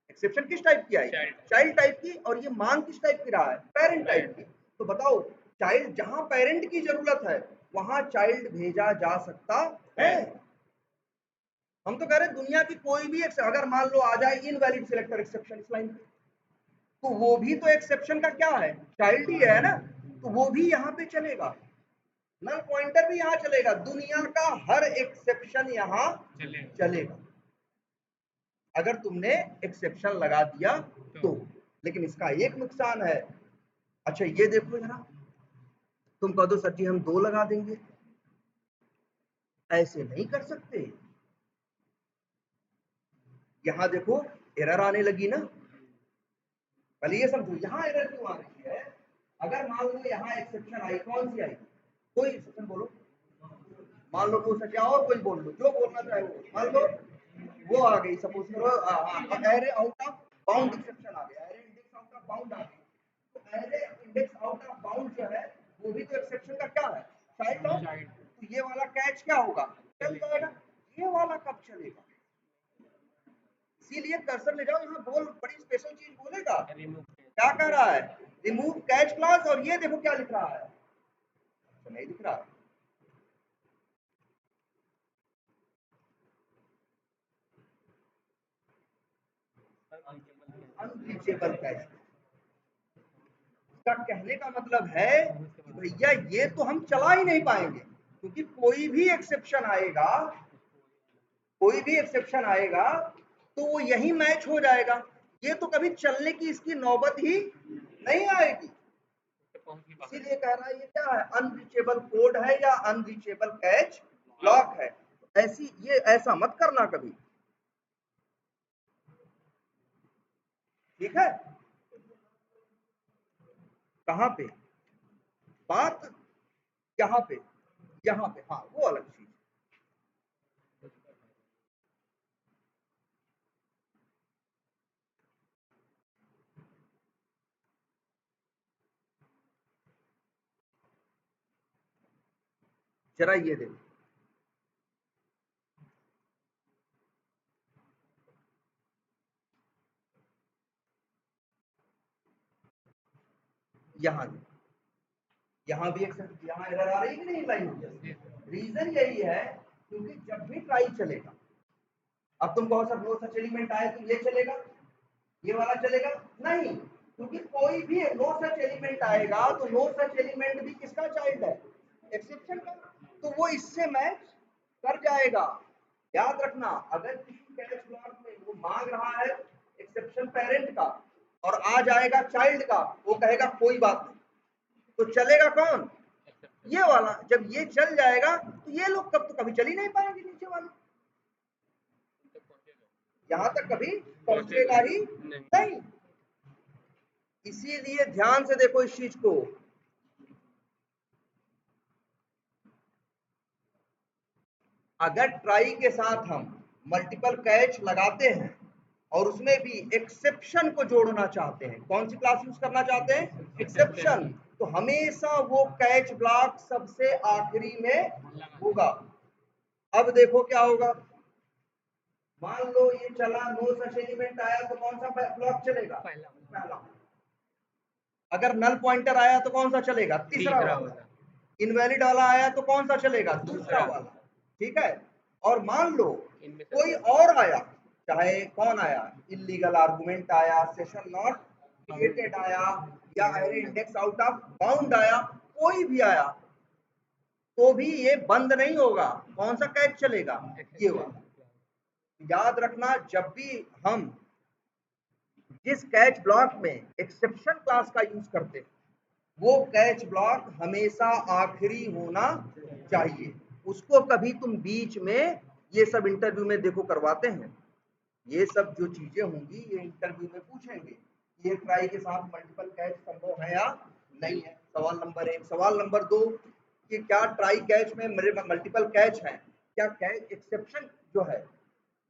एक्सेप्शन किस टाइप की आई, चाइल्ड टाइप की। और ये मांग किस टाइप की रहा है, पेरेंट टाइप की। तो बताओ, चाइल्ड जहां पेरेंट की जरूरत है वहां चाइल्ड भेजा जा सकता है। हम तो कह रहे हैं दुनिया की कोई भी अगर मान लो आ जाए इनवैलिड सिलेक्टर एक्सेप्शन इस लाइन पे, तो वो भी तो एक्सेप्शन का क्या है, चाइल्ड ही है ना। तो वो भी यहाँ पे चलेगा, नल पॉइंटर भी यहाँ चलेगा, दुनिया का हर एक्सेप्शन यहाँ चलेगा अगर तुमने एक्सेप्शन लगा दिया तो। लेकिन इसका एक नुकसान है। अच्छा ये देखो जरा, तुम कह दो सर जी हम 2 लगा देंगे, ऐसे नहीं कर सकते। यहां देखो एरर आने लगी ना, पहले ये समझो यहाँ एरर क्यों आ रही है। अगर मान लो यहाँ एक्सेप्शन आई, कौन सी आई, कोई एक्सेप्शन बोलो, मान लो वो सच, और कोई बोल लो जो बोलना चाहे वो, मान लो वो आ गई, सपोज करो array out of bound exception आ गया, array index out of bound आ गई, तो array index out of bound जो है वो भी तो एक्सेप्शन का क्या है, चाइल्ड ऑफ। तो ये वाला कैच क्या होगा, चल जाएगा। ये वाला कब चलेगा, इसीलिए कर्सर ले जाओ यहाँ, बोल बड़ी स्पेशल चीज बोलेगा, क्या कह रहा है, रिमूव कैच क्लॉज, और ये देखो क्या लिख रहा है, तो नहीं दिख रहा है, अनरीचेबल कैच। इसका कहने का मतलब है कि भैया ये तो हम चला ही नहीं पाएंगे, क्योंकि कोई भी एक्सेप्शन आएगा, कोई भी एक्सेप्शन आएगा तो वो यही मैच हो जाएगा, ये तो कभी चलने की इसकी नौबत ही नहीं आएगी। इसीलिए कह रहा है ये क्या है, अनरीचेबल कोड है या अनरीचेबल कैच ब्लॉक है। ऐसी ये ऐसा मत करना कभी, ठीक है। कहाँ पे बात, यहाँ पे, यहाँ पे, हाँ वो अलग चीज। जरा ये देखो, यहाँ यहाँ भी एक, यहाँ एरर आ रही है कि नहीं लाइन में, रीजन यही है क्योंकि जब भी ट्राई चलेगा, अब तुम कहो सर नो सच एलिमेंट आए तो ये चलेगा, ये वाला चलेगा नहीं, क्योंकि कोई भी नो सच एलिमेंट आएगा तो नो सच एलिमेंट भी किसका चाइल्ड है, एक्सेप्शन का, तो वो इससे मैच कर जाएगा। याद रखना, अगर किसी कैच ब्लॉक में वो मांग रहा है एक्सेप्शन पेरेंट का और आ जाएगा चाइल्ड का, वो कहेगा कोई बात नहीं, तो चलेगा कौन, ये वाला। जब ये चल जाएगा तो ये लोग कब तो कभी चल ही नहीं पाएंगे नीचे वाले, यहाँ तक कभी पहुंचेगा ही नहीं। इसीलिए ध्यान से देखो इस चीज को, अगर ट्राई के साथ हम मल्टीपल कैच लगाते हैं और उसमें भी एक्सेप्शन को जोड़ना चाहते हैं, कौन सी क्लास यूज करना चाहते हैं, एक्सेप्शन, तो हमेशा वो कैच ब्लॉक सबसे आखिरी में होगा। अब देखो क्या होगा, मान लो ये चला, नो सच एलिमेंट आया तो कौन सा ब्लॉक चलेगा, पहला। अगर नल पॉइंटर आया तो कौन सा चलेगा, तीसरा वाला। इनवैलिड वाला आया तो कौन सा चलेगा, दूसरा वाला, ठीक है। और मान लो कोई और आया, चाहे कौन आया, इलीगल आर्गुमेंट आया, सेशन नॉट क्रिएटेड आया, या array index out of bound आया, कोई भी आया, तो भी ये बंद नहीं होगा, कौन सा कैच चलेगा, ये वाला। याद रखना, जब भी हम जिस कैच ब्लॉक में एक्सेप्शन क्लास का यूज करते हैं, वो कैच ब्लॉक हमेशा आखिरी होना चाहिए, उसको कभी तुम बीच में, ये सब इंटरव्यू में देखो करवाते हैं, ये सब जो चीजें होंगी ये इंटरव्यू में पूछेंगे, ये ट्राई के साथ मल्टीपल कैच संभव है या नहीं है, सवाल नंबर 1। सवाल नंबर 2 कि क्या ट्राई कैच में मेरे मल्टीपल कैच है, क्या कैच एक्सेप्शन जो है,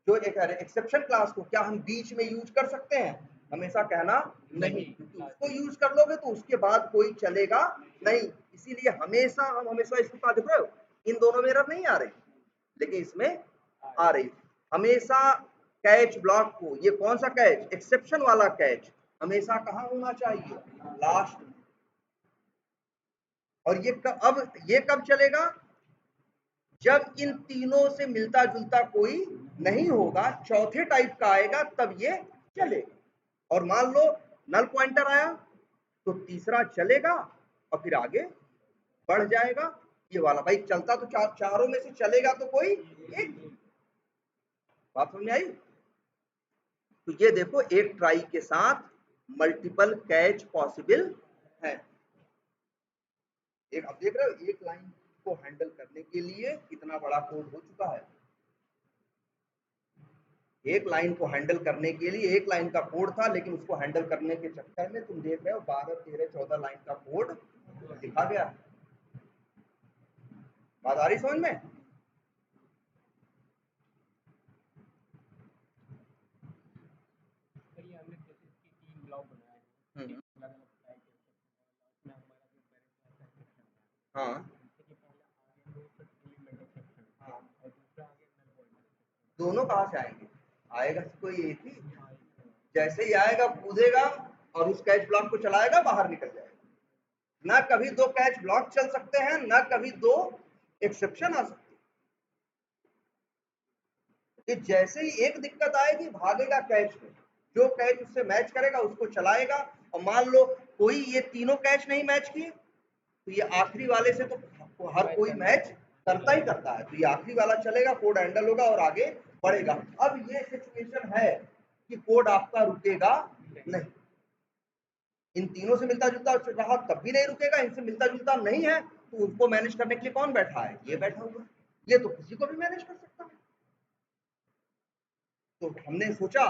जो एक एक्सेप्शन क्लास को क्या हम बीच में यूज कर सकते हैं, हमेशा कहना नहीं, क्योंकि उसको यूज कर लोगे तो उसके बाद कोई चलेगा नहीं। इसीलिए हमेशा हम हमेशा इसको क्या देख रहे हो, इन दोनों में एरर नहीं आ रही, लेकिन इसमें आ रही। हमेशा कैच ब्लॉक को, ये कौन सा कैच, एक्सेप्शन वाला कैच, हमेशा कहाँ होना चाहिए, लास्ट में। और ये कब चलेगा, जब इन तीनों से मिलता जुलता कोई नहीं होगा, चौथे टाइप का आएगा तब ये चलेगा। और मान लो नल पॉइंटर आया तो तीसरा चलेगा और फिर आगे बढ़ जाएगा, ये वाला भाई चलता तो चारों में से चलेगा तो कोई एक, बात समझ में आई। तो ये देखो, एक ट्राई के साथ मल्टीपल कैच पॉसिबल है। एक अब देख रहे हो, एक लाइन को हैंडल करने के लिए कितना बड़ा कोड हो चुका है, एक लाइन को हैंडल करने के लिए एक लाइन का कोड था, लेकिन उसको हैंडल करने के चक्कर में तुम देख रहे हो 12, 13, 14 लाइन का कोड लिखा गया। बात आ रही समझ में, हाँ हाँ, दोनों कहाँ से आएंगे? आएगा कोई एक ही, जैसे ही आएगा कूदेगा और उस कैच ब्लॉक को चलाएगा, बाहर निकल जाएगा। ना कभी दो कैच ब्लॉक चल सकते हैं, ना कभी दो एक्सेप्शन आ सकते हैं। कि जैसे ही एक दिक्कत आएगी भागेगा कैच में, जो कैच उससे मैच करेगा उसको चलाएगा। और मान लो कोई ये तीनों कैच नहीं मैच किए, तो ये आखिरी वाले से तो हर कोई मैच करता ही करता है, तो ये आखिरी वाला चलेगा, कोड हैंडल होगा और आगे बढ़ेगा। अब ये सिचुएशन है कि कोड आपका रुकेगा नहीं, इन तीनों से मिलता जुलता रहा तब भी नहीं रुकेगा, इनसे मिलता जुलता नहीं है तो उसको मैनेज करने के लिए कौन बैठा है? ये बैठा हुआ। ये तो किसी को भी मैनेज कर सकता है। तो हमने सोचा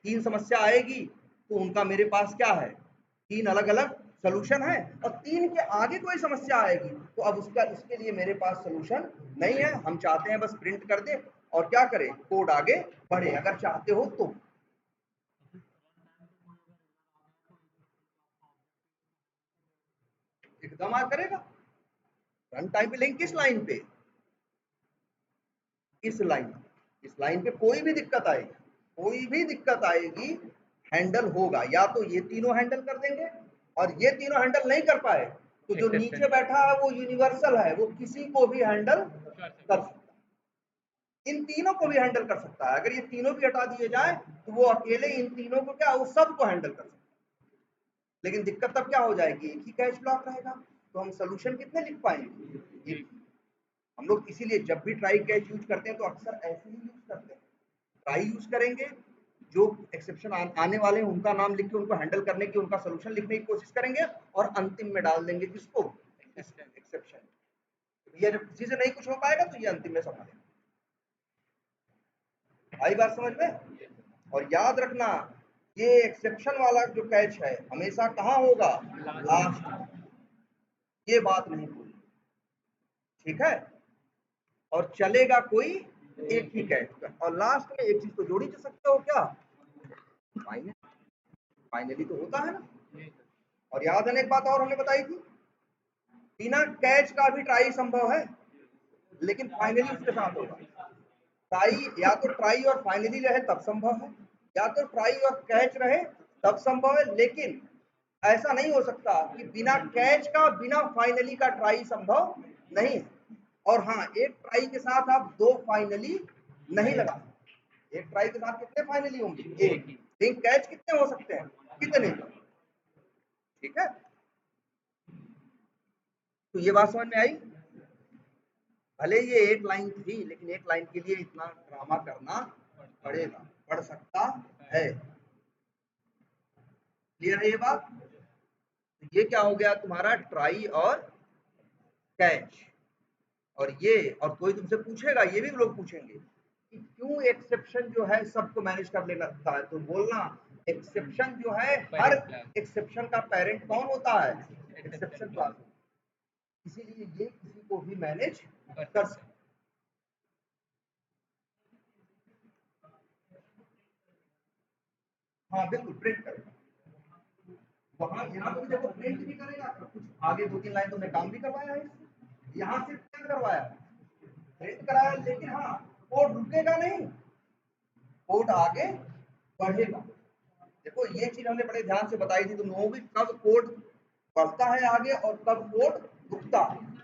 तीन समस्या आएगी तो उनका मेरे पास क्या है, तीन अलग अलग सोल्यूशन है, और तीन के आगे कोई समस्या आएगी तो अब उसके लिए मेरे पास सोल्यूशन नहीं है। हम चाहते हैं बस प्रिंट कर दे और क्या करें, कोड आगे बढ़े, अगर चाहते हो तो। एकदम आ करेगा। रन टाइम पे लेकिन किस लाइन पे? इस लाइन पे कोई भी दिक्कत आएगी, कोई भी दिक्कत आएगी, हैंडल होगा। या तो ये तीनों हैंडल कर देंगे, और ये तीनों हैंडल नहीं कर पाए तो जो नीचे बैठा है वो यूनिवर्सल है, वो किसी को भी हैंडल कर सकता है, इन तीनों को भी हैंडल कर सकता है। अगर ये तीनों भी हटा दिए जाए तो वो अकेले इन तीनों को क्या, वो सबको हैंडल कर सकता है। लेकिन दिक्कत तब क्या हो जाएगी, एक ही कैच ब्लॉक रहेगा, तो हम सोल्यूशन कितने लिख पाएंगे? एक। हम लोग इसीलिए जब भी ट्राई कैच यूज करते हैं तो अक्सर ऐसे ही यूज करते हैं, ट्राई यूज करेंगे, जो एक्सेप्शन आने वाले हैं उनका नाम लिख के उनको हैंडल करने की, उनका सोल्यूशन लिखने की कोशिश करेंगे, और अंतिम में डाल देंगे किसको, एक्सेप्शन। ये जब किसी से नहीं कुछ हो पाएगा तो ये अंतिम में संभालेंगे। आई बात समझ में? और याद रखना, ये एक्सेप्शन वाला जो कैच है हमेशा कहाँ होगा, लास्ट। ये बात नहीं भूलनी, ठीक है? और चलेगा कोई एक ही कैच, और लास्ट में एक चीज तो जोड़ ही सकते हो, क्या? फाइनल, फाइनली तो होता है ना। और याद है एक बात और हमने बताई थी, बिना कैच का भी ट्राई संभव है, लेकिन फाइनली उसके साथ होगा। ट्राई या तो ट्राई और फाइनली रहे तब संभव है, या तो ट्राई और कैच रहे तब संभव है, लेकिन ऐसा नहीं हो सकता कि बिना कैच का बिना फाइनली का ट्राई संभव नहीं है। और हाँ, एक ट्राई के साथ आप दो फाइनली नहीं लगा सकते, एक ट्राई के साथ कितने फाइनली होंगे, एक। लेकिन कैच कितने हो सकते हैं, कितने? ठीक है, तो ये बात समझ में आई? भले ये एक लाइन थी, लेकिन एक लाइन के लिए इतना ड्रामा करना पड़ेगा, पड़ सकता है। क्लियर है ये बात? तो ये क्या हो गया तुम्हारा, ट्राई और कैच। और ये, और कोई तुमसे पूछेगा, ये भी लोग पूछेंगे कि क्यों एक्सेप्शन जो है सबको मैनेज कर लेना है, तो बोलना एक्सेप्शन जो है, हर एक्सेप्शन का पेरेंट कौन होता है, एक्सेप्शन क्लास, इसीलिए ये किसी को भी मैनेज कर सकते। हाँ बिल्कुल, प्रिंट करेगा वहां, यहाँ पे भी देखो प्रिंट भी करेगा, कुछ आगे दो तीन लाइन तुमने काम भी करवाया है इससे। यहाँ से क्या करवाया, प्रिंट कराया, लेकिन हाँ कोड रुकेगा नहीं, कोड आगे बढ़ेगा। देखो ये चीज हमने बड़े ध्यान से बताई थी तुम लोगों भी, कब कोड बढ़ता है आगे और कब कोड रुकता है।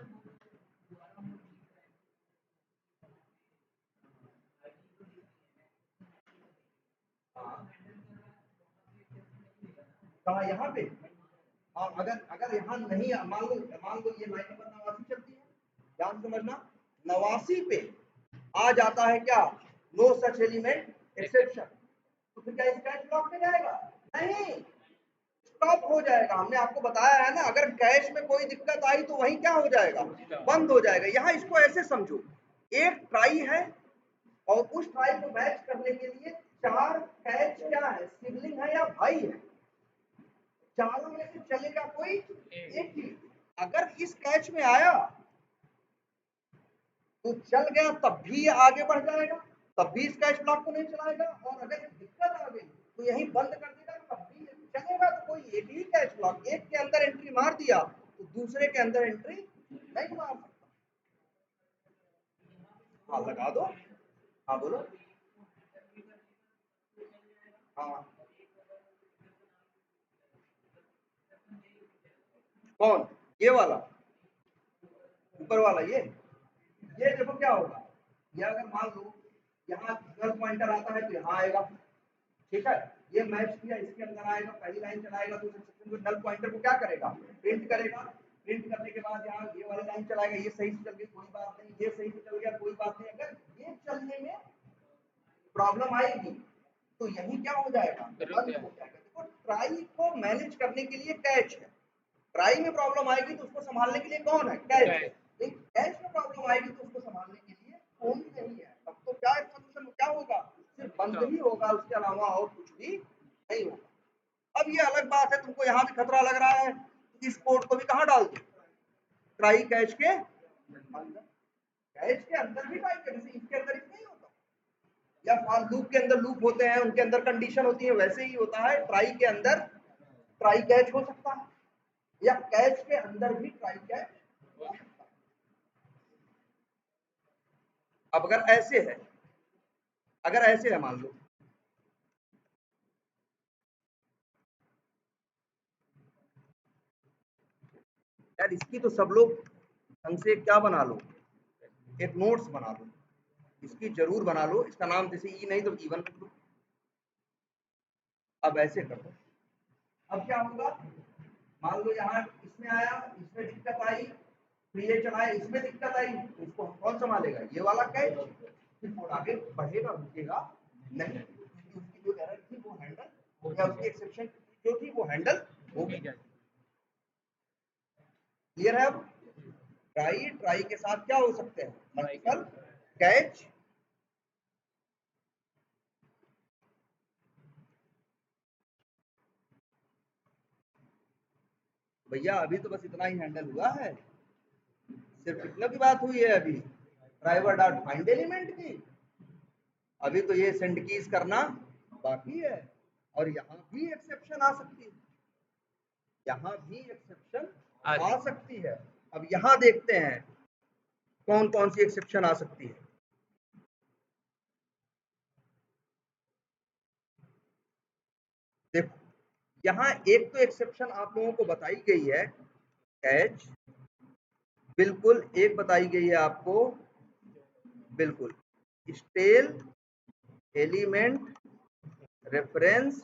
कहा यहाँ पे, और अगर अगर यहाँ नहीं, मान लो ये लाइन नंबर 89 चलती है, ध्यान समझना, 89 पे आ जाता है क्या, नो सच एलिमेंट एक्सेप्शन, तो फिर क्या स्क्रैच ब्लॉक में जाएगा? नहीं, स्टॉप हो जाएगा। हमने आपको बताया है ना, अगर कैश में कोई दिक्कत आई तो वही क्या हो जाएगा, बंद हो जाएगा। यहाँ इसको ऐसे समझो, एक ट्राई है और उस ट्राई को मैच करने के लिए चार कैच क्या है, सिबलिंग है या भाई है, चारों में से चलेगा कोई एक ही। अगर इस कैच में आया तो चल गया, तब भी ये आगे बढ़ जाएगा, तब भी इस कैच ब्लॉक को नहीं चलाएगा, और अगर दिक्कत आ गई तो यही बंद कर देगा, तब भी चलेगा। तो कोई एक ही कैच ब्लॉक, एक के अंदर एंट्री मार दिया तो दूसरे के अंदर एंट्री नहीं मार सकता। हाँ लगा दो, हाँ बोलो, हाँ कौन, ये वाला, ऊपर वाला, ये देखो क्या होगा, ये अगर मान लो यहाँ 12 पॉइंटर आता है तो यहाँ आएगा, ठीक है, ये मैच किया इसके अंदर आएगा, पहली लाइन चलाएगा तो सेक्शन को नल पॉइंटर को क्या करेगा, प्रिंट करेगा, प्रिंट करने के बाद यहाँ ये वाली लाइन चलाएगा, ये सही से चल गई कोई बात नहीं, ये सही से चल गया कोई बात नहीं, अगर ये चलने में प्रॉब्लम आएगी तो यही क्या हो जाएगा, बंद हो जाएगा। देखो ट्राई को मैनेज करने के लिए कैच है, ट्राई में प्रॉब्लम आएगी तो उसको संभालने के लिए कौन है, कैच है, लेकिन कैच में प्रॉब्लम आएगी तो उसको संभालने के लिए कोई नहीं है, तब तो क्या सोल्यूशन क्या होगा, सिर्फ बंद ही होगा, उसके अलावा और कुछ भी नहीं होगा। अब ये अलग बात है, तुमको यहाँ भी खतरा लग रहा है, इस कोड को भी कहाँ डाल दो, ट्राई कैच के अंदर, कैच के अंदर भी ट्राई कैच, इसके अंदर ही नहीं होता, या फॉर लूप के अंदर लूप होते हैं उनके अंदर कंडीशन होती है, वैसे ही होता है ट्राई के अंदर ट्राई कैच हो सकता है, या कैच के अंदर भी ट्राई कैच हो सकता है। अब अगर ऐसे है, अगर ऐसे है मान लो, यार इसकी तो सब लोग ढंग से क्या बना लो, एक नोट्स बना लो, इसकी जरूर बना लो, इसका नाम जैसे ई नहीं तो E1 रख दो। अब ऐसे कर दो, अब क्या होगा, मान लो यहाँ इसमें आया, इसमें दिक्कत आई, फिर ये चलाए, इसमें दिक्कत आई, तो इसको कौन संभालेगा, ये वाला कैच, फिर कोड आगे बढ़ेगा रुकेगा नहीं, क्योंकि उसकी जो एरर थी वो हैंडल हो गया, उसकी एक्सेप्शन जो थी वो हैंडल हो गई। क्लियर है? अब ट्राई, ट्राई के साथ क्या हो सकते हैं, मल्टीपल कैच, भैया अभी तो बस इतना ही हैंडल हुआ है, सिर्फ कितनों की बात हुई है अभी, ड्राइवर डॉट फाइंड एलिमेंट की, अभी तो ये सेंड कीज करना बाकी है, और यहाँ भी एक्सेप्शन आ सकती है, यहाँ भी एक्सेप्शन आ सकती है। अब यहाँ देखते हैं कौन कौन सी एक्सेप्शन आ सकती है। देखो यहाँ एक तो एक्सेप्शन आप लोगों को बताई गई है कैच, बिल्कुल एक बताई गई है आपको, बिल्कुल स्टेल एलिमेंट रेफरेंस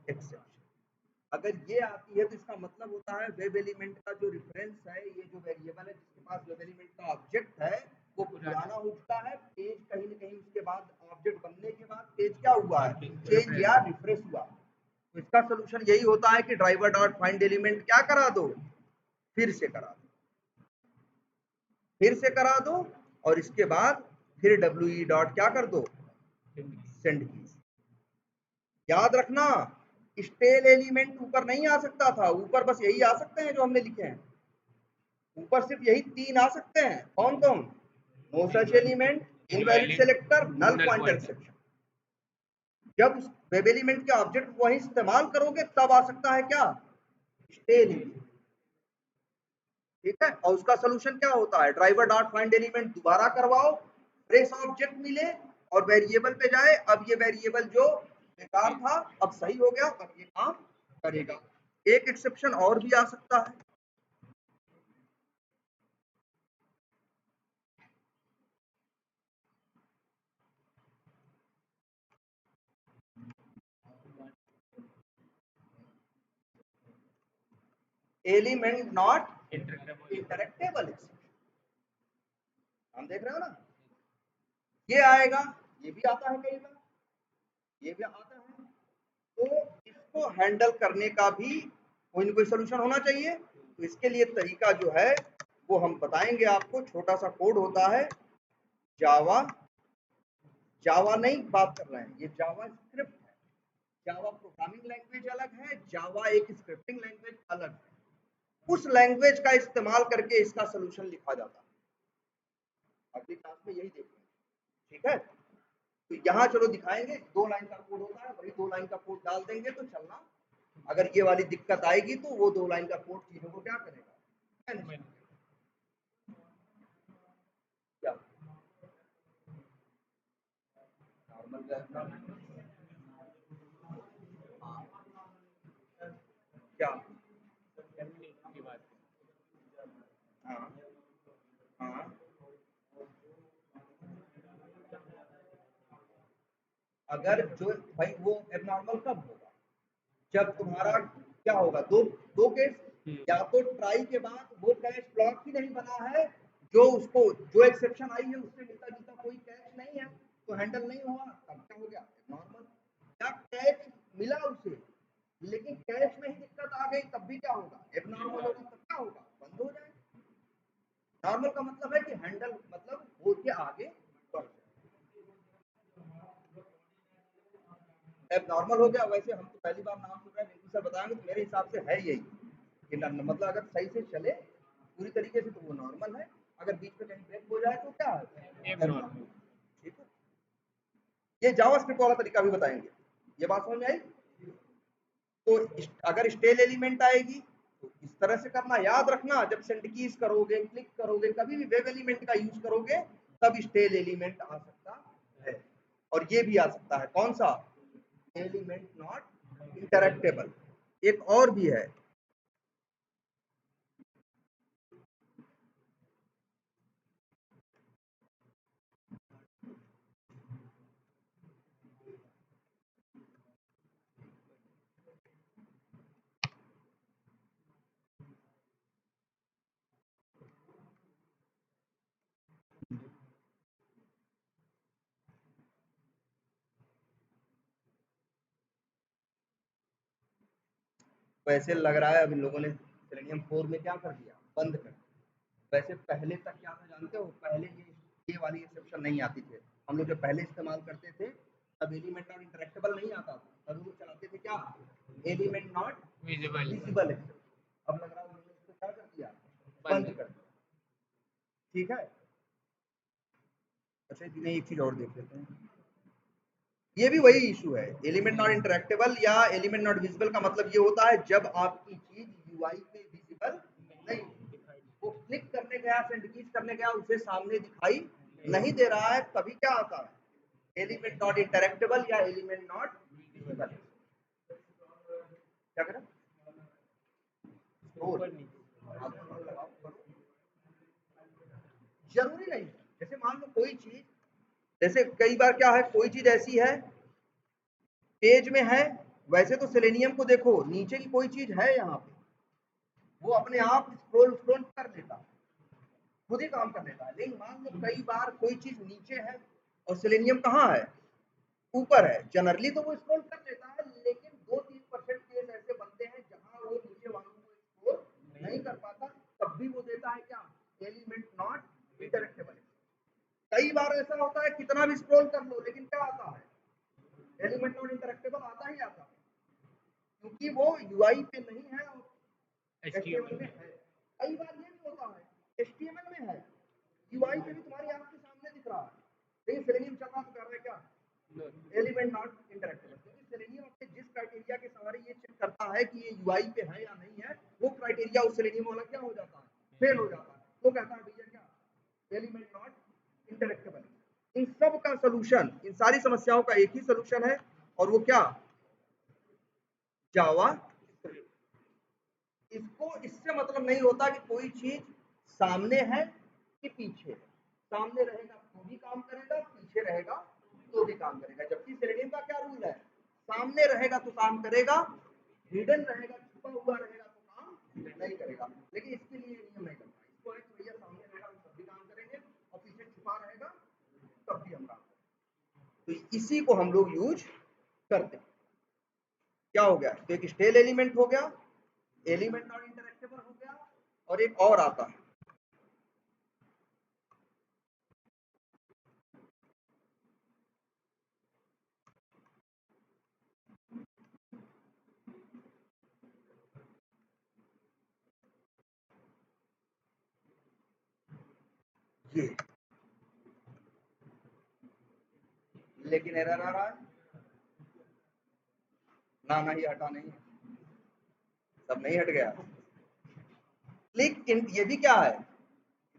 एक्सेप्शन, अगर ये आती है तो इसका मतलब होता है वेब एलिमेंट का जो रेफरेंस है, ये जो वेरिएबल है जिसके पास वेब एलिमेंट का ऑब्जेक्ट है वो पुराना हो चुका है, पेज कहीं न कहीं उसके बाद ऑब्जेक्ट बनने के बाद पेज क्या हुआ है, चेंज या रिफ्रेश हुआ। तो इसका सोल्यूशन यही होता है कि ड्राइवर डॉट फाइंड एलिमेंट क्या करा दो, फिर से करा दो, फिर से करा दो, और इसके बाद फिर डब्ल्यू डॉट क्या कर दो, सेंड की। याद रखना स्टेल एलिमेंट ऊपर नहीं आ सकता था, ऊपर बस यही आ सकते हैं जो हमने लिखे हैं, ऊपर सिर्फ यही तीन आ सकते हैं, कौन कौन, no such element, invalid selector, null pointer exception. जब उस वेब एलिमेंट के ऑब्जेक्ट को वही इस्तेमाल करोगे तब आ सकता है क्या, स्टेल एलिमेंट, ठीक है। और उसका सोल्यूशन क्या होता है, ड्राइवर डॉट फाइंड एलिमेंट दोबारा करवाओ, फ्रेश ऑब्जेक्ट मिले और वेरिएबल पे जाए, अब ये वेरिएबल जो बेकार था अब सही हो गया, अब ये काम करेगा। एक एक्सेप्शन और भी आ सकता है, एलिमेंट नॉट इंटरेक्टेबल एक्सेप्शन, हम देख रहे हो ना, ये आएगा, ये भी आता है कई बार, ये भी आता है, तो इसको हैंडल करने का भी कोई ना कोई सोल्यूशन होना चाहिए। तो इसके लिए तरीका जो है वो हम बताएंगे आपको, छोटा सा कोड होता है, जावा, जावा नहीं बात कर रहे हैं, ये जावा स्क्रिप्ट है, जावा प्रोग्रामिंग लैंग्वेज अलग है, जावा एक स्क्रिप्टिंग लैंग्वेज अलग है, उस लैंग्वेज का इस्तेमाल करके इसका सोल्यूशन लिखा जाता है। अगली क्लास में यही देखेंगे, ठीक है। तो यहाँ चलो दिखाएंगे, 2 लाइन का कोड होता है, वही 2 लाइन का कोड डाल देंगे तो चलना, अगर ये वाली दिक्कत आएगी तो वो 2 लाइन का कोड चीजों को क्या करेगा, क्या? हाँ हाँ, अगर जो भाई वो एबनॉर्मल कब होगा? जब तुम्हारा क्या होगा, दो दो केस, या तो ट्राई के बाद वो कैच ब्लॉक ही नहीं बना है, जो उसको जो एक्सेप्शन आई है उससे मिलता जुलता कोई कैच नहीं है, तो हैंडल नहीं हुआ, तब क्या हो गया एबनॉर्मल। या कैच मिला उसे लेकिन कैच में ही दिक्कत आ गई, तब भी क्या होगा एबनॉर्मल होगा, तब क्या होगा बंद हो जाए। नॉर्मल का मतलब है कि हैंडल मतलब हो के आगे बढ़ जाए। एबनॉर्मल हो गया, वैसे हम तो पहली बार नाम सुन रहे हैं, बिल्कुल सर बताएंगे तो मेरे हिसाब से है यही कि मतलब अगर सही से चले पूरी तरीके से तो वो नॉर्मल है, अगर बीच में कहीं ब्रेक हो जाए तो क्या है एबनॉर्मल। ठीक है, ये जावास्क्रिप्ट वाला तरीका भी बताएंगे, ये बात समझ में आई। तो अगर स्टेल एलिमेंट आएगी तो इस तरह से करना, याद रखना जब सेंड कीज करोगे क्लिक करोगे कभी भी वेब एलिमेंट का यूज करोगे तब स्टेल एलिमेंट आ सकता है। और ये भी आ सकता है कौन सा, एलिमेंट नॉट इंटरैक्टेबल। एक और भी है, वैसे लग रहा है अब इन लोगों ने सेलेनियम 4 में क्या कर दिया, बंद कर दिया। वैसे पहले तक क्या था जानते हो, पहले ये वाली एक्सेप्शन नहीं आती थी, हम लोग जब पहले इस्तेमाल करते थे तब एलिमेंट नॉट इंटरेक्टेबल नहीं आता था, तब लोग चलाते थे क्या, एलिमेंट नॉट विजिबल एक्सेप्शन। अब लग रहा है उन्होंने इसको क्या कर दिया, बंद कर दिया। ठीक है, अच्छा इतने एक चीज और देख लेते हैं, ये भी वही इशू है, एलिमेंट नॉट इंटरेक्टेबल या एलिमेंट नॉट विजिबल का मतलब ये होता है जब आपकी चीज यूआई पे विजिबल नहीं, वो क्लिक करने गया सेंड कीज करने गया उसे सामने दिखाई नहीं दे रहा है, तभी क्या आता है एलिमेंट नॉट इंटरेक्टेबल या एलिमेंट नॉट विजिबल। क्या करें, जरूरी नहीं, जैसे मान लो कोई चीज, जैसे कई बार क्या है कोई चीज ऐसी है पेज में है, वैसे तो सेलेनियम को देखो नीचे की कोई चीज है यहाँ पे, वो अपने आप स्क्रॉल स्क्रॉल कर लेता है, खुद ही काम कर लेता है, लेकिन मान लो कई बार कोई चीज नीचे है और सेलेनियम कहाँ है, ऊपर है, जनरली तो वो स्क्रॉल कर लेता है, लेकिन 2-3% केस ऐसे बनते हैं जहां वो नीचे वालों को स्क्रॉल नहीं कर पाता, तब भी वो देता है क्या, एलिमेंट नॉट इंटरेक्टेबल। कई बार ऐसा होता है कितना भी स्क्रॉल कर लो लेकिन क्या आता है, एलिमेंट नॉट इंटरेक्टेबल आता ही आता है, क्योंकि वो यूआई पे नहीं है और एचटीएमएल में है। कई बार ये भी होता है एचटीएमएल में है, यूआई पे भी तुम्हारी आंख के सामने दिख रहा है, लेकिन सेलेनियम चल रहा तो कर रहा है क्या, एलिमेंट नॉट इंटरेक्टेबल, क्योंकि सेलेनियम अपने जिस क्राइटेरिया के सहारे ये चेक करता है कि ये यूआई पे है या नहीं है, वो क्राइटेरिया उस सेलेनियम वाला क्या हो जाता है, फेल हो जाता है, तो कहता है भैया क्या, एलिमेंट नॉट इंटरेक्टेबल। इन सब का सलूशन, इन सारी समस्याओं का एक ही सलूशन है, और वो क्या, जावा। इसको इससे मतलब नहीं होता कि कोई चीज सामने है कि पीछे है, सामने रहेगा तो भी काम करेगा, पीछे रहेगा तो भी काम करेगा, जबकि सेलेनियम का क्या रूल है, सामने रहेगा तो काम करेगा, हिडन रहेगा छुपा हुआ रहेगा तो काम नहीं करेगा, लेकिन इसके लिए नियम नहीं करता, इसको है कि भैया सामने रहेगा हम तब भी काम करेंगे और पीछे छुपा रहेगा तब भी हम काम करेंगे, तो इसी को हम लोग यूज करते हैं। क्या हो गया, तो एक स्टेल एलिमेंट हो गया, एलिमेंट नॉट इंटरेक्टेबल हो गया, और एक और आता है ये, लेकिन एरर आ रहा है, ना ना ही हटा नहीं है, सब नहीं हट गया। क्लिक ये भी क्या है,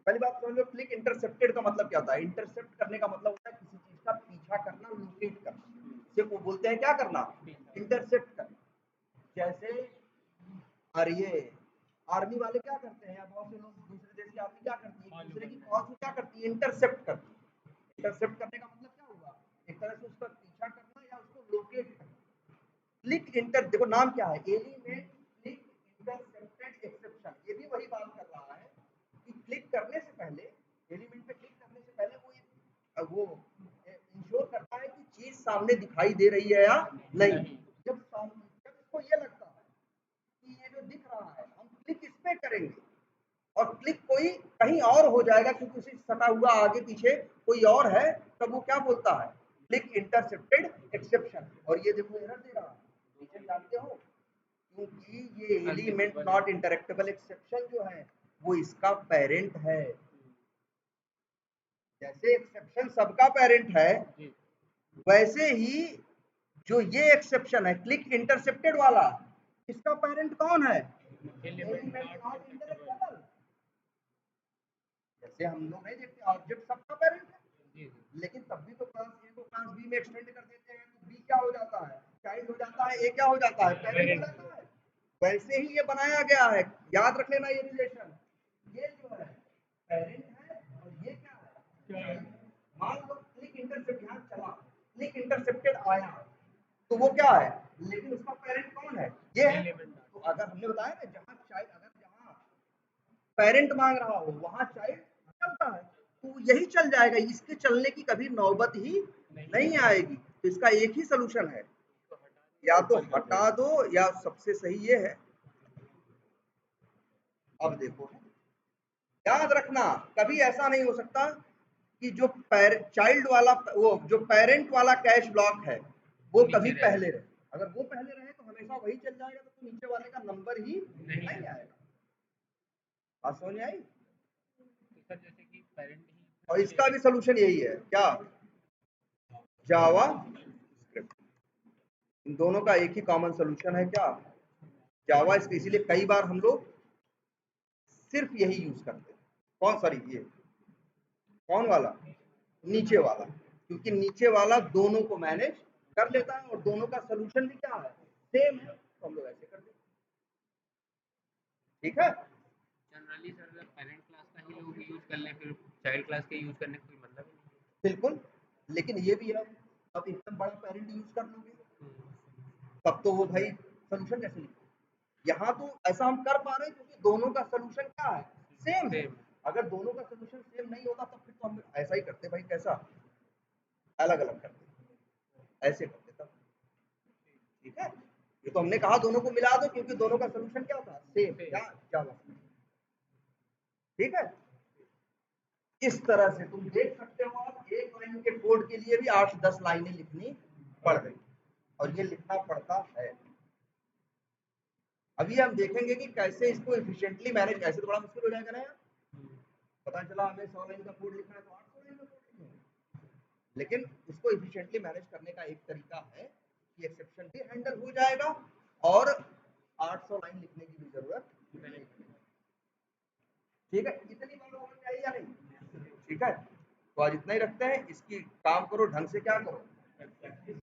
पहली बात समझ लो, क्लिक इंटरसेप्टेड का मतलब क्या होता है, इंटरसेप्ट करने का मतलब होता है किसी चीज का पीछा पीछा करना, लोकेट करना, इसे वो बोलते हैं क्या करना, इंटरसेप्ट करना। जैसे और ये आर्मी वाले क्या करते हैं, या बहुत से लोग दूसरे देश की आर्मी क्या करती है, दूसरे की फौज को क्या करती है, इंटरसेप्ट करती है। इंटरसेप्ट करने का मतलब क्या हुआ, एक तरह से उसका पीछा करना या उसको लोकेट करना। क्लिक इंटर, देखो नाम क्या है, एलिमेंट क्लिक इंटरसेप्टेड एक्सेप्शन, ये भी वही बात कर रहा है कि क्लिक करने से पहले, एलिमेंट पे क्लिक करने से पहले वो इंश्योर करता है कि चीज सामने दिखाई दे रही है या नहीं। जब इसको ये लगता है कि ये जो दिख रहा है, हम क्लिक इस पे करेंगे और क्लिक कोई कहीं और हो जाएगा क्योंकि उसी सटा हुआ आगे पीछे कोई और है, तब वो क्या बोलता है, क्लिक इंटरसेप्टेड एक्सेप्शन। और ये देखो एरर दे रहा है, रीजन जानते हो, क्योंकि ये एलिमेंट नॉट इंटरेक्टेबल एक्सेप्शन जो है वो इसका पेरेंट है। जैसे एक्सेप्शन सबका पेरेंट है, वैसे ही जो ये एक्सेप्शन है क्लिक इंटरसेप्टेड वाला, इसका पेरेंट कौन है, एलिमेंट नॉट इंटरेक्टेबल। जैसे हम लोग नहीं देखते ऑब्जेक्ट सबका पेरेंट है, लेकिन तब भी तो क्लास ए को क्लास बी में एक्सटेंड कर देते हैं, तो बी क्या हो जाता है, चाइल्ड हो जाता है, ए क्या हो जाता है, पेरेंट हो जाता है। वैसे ही ये बनाया गया है, याद रख लेना ये रिलेशन, ये जो है पेरेंट है और ये क्या है, मान लो क्लिक इंटरसेप्ट यहाँ चला, क्लिक इंटरसेप्टेड आया, तो वो क्या है, लेकिन उसका पेरेंट कौन है, ये है। तो अगर हमने बताया ना, जहाँ चाइल्ड, अगर जहाँ पेरेंट मांग रहा हो वहां चाइल्ड चलता है, तो यही चल जाएगा, इसके चलने की कभी नौबत ही नहीं आएगी। तो इसका एक ही सोल्यूशन है, या तो हटा दो या सबसे सही ये है। अब देखो, याद रखना कभी ऐसा नहीं हो सकता कि जो चाइल्ड वाला, वो जो पेरेंट वाला कैश ब्लॉक है वो कभी पहले रहे। अगर वो पहले रहे तो हमेशा वही चल जाएगा, तो नीचे वाले का नंबर ही नहीं आएगा। बात समझ में आई? जैसे कि पेरेंट ही, और इसका भी सोल्यूशन यही है, क्या, जावा स्क्रिप्ट। इन दोनों का एक ही कॉमन सोल्यूशन है, क्या, जावा स्क्रिप्ट। इसीलिए कई बार हम लोग सिर्फ यही यूज करते हैं। कौन, सॉरी ये कौन वाला, नीचे वाला, क्योंकि नीचे वाला दोनों को मैनेज कर लेता है और दोनों का सोल्यूशन भी क्या है, सेम है, तो हम लोग ऐसे कर देते हैं। ठीक है, जनरली सर अगर पेरेंट क्लास का ही लोग यूज कर लें, फिर चाइल्ड क्लास के यूज करने का कोई मतलब नहीं। बिल्कुल, लेकिन ये भी है, अब एकदम बड़ा पेरेंट यूज कर लोगे तब तो वो भाई सोल्यूशन कैसे लिखें। यहाँ तो ऐसा हम कर पा रहे हैं क्योंकि दोनों का सोल्यूशन क्या है, सेम है। अगर दोनों का सोल्यूशन सेम नहीं होता तब फिर तो हम ऐसा ही करते भाई, कैसा, अलग अलग करते, ऐसे करते तब। ठीक है, ये तो हमने कहा दोनों को मिला दो क्योंकि दोनों का सोल्यूशन क्या था, सेम, क्या, जावा। ठीक है, इस तरह से तुम देख सकते हो, आप एक लाइन के कोड के लिए भी 8-10 लाइनें लिखनी पड़ गई, और ये लिखना पड़ता है। अभी हम देखेंगे कि कैसे इसको एफिशिएंटली मैनेज, ऐसे थोड़ा मुश्किल हो जाएगा ना यार, पता चला हमें 100 लाइन का कोड लिखना है तो 800 लाइन का कोड लिखना है। लेकिन उसको एफिशिएंटली मैनेज करने का एक तरीका है कि एक्सेप्शन भी हैंडल हो जाएगा और 800 लाइन लिखने की भी जरूरत नहीं। ठीक है, इतनी बात हो जाएगी या नहीं? ठीक है, तो आज इतना ही रखते हैं, इसकी काम करो ढंग से, क्या करो,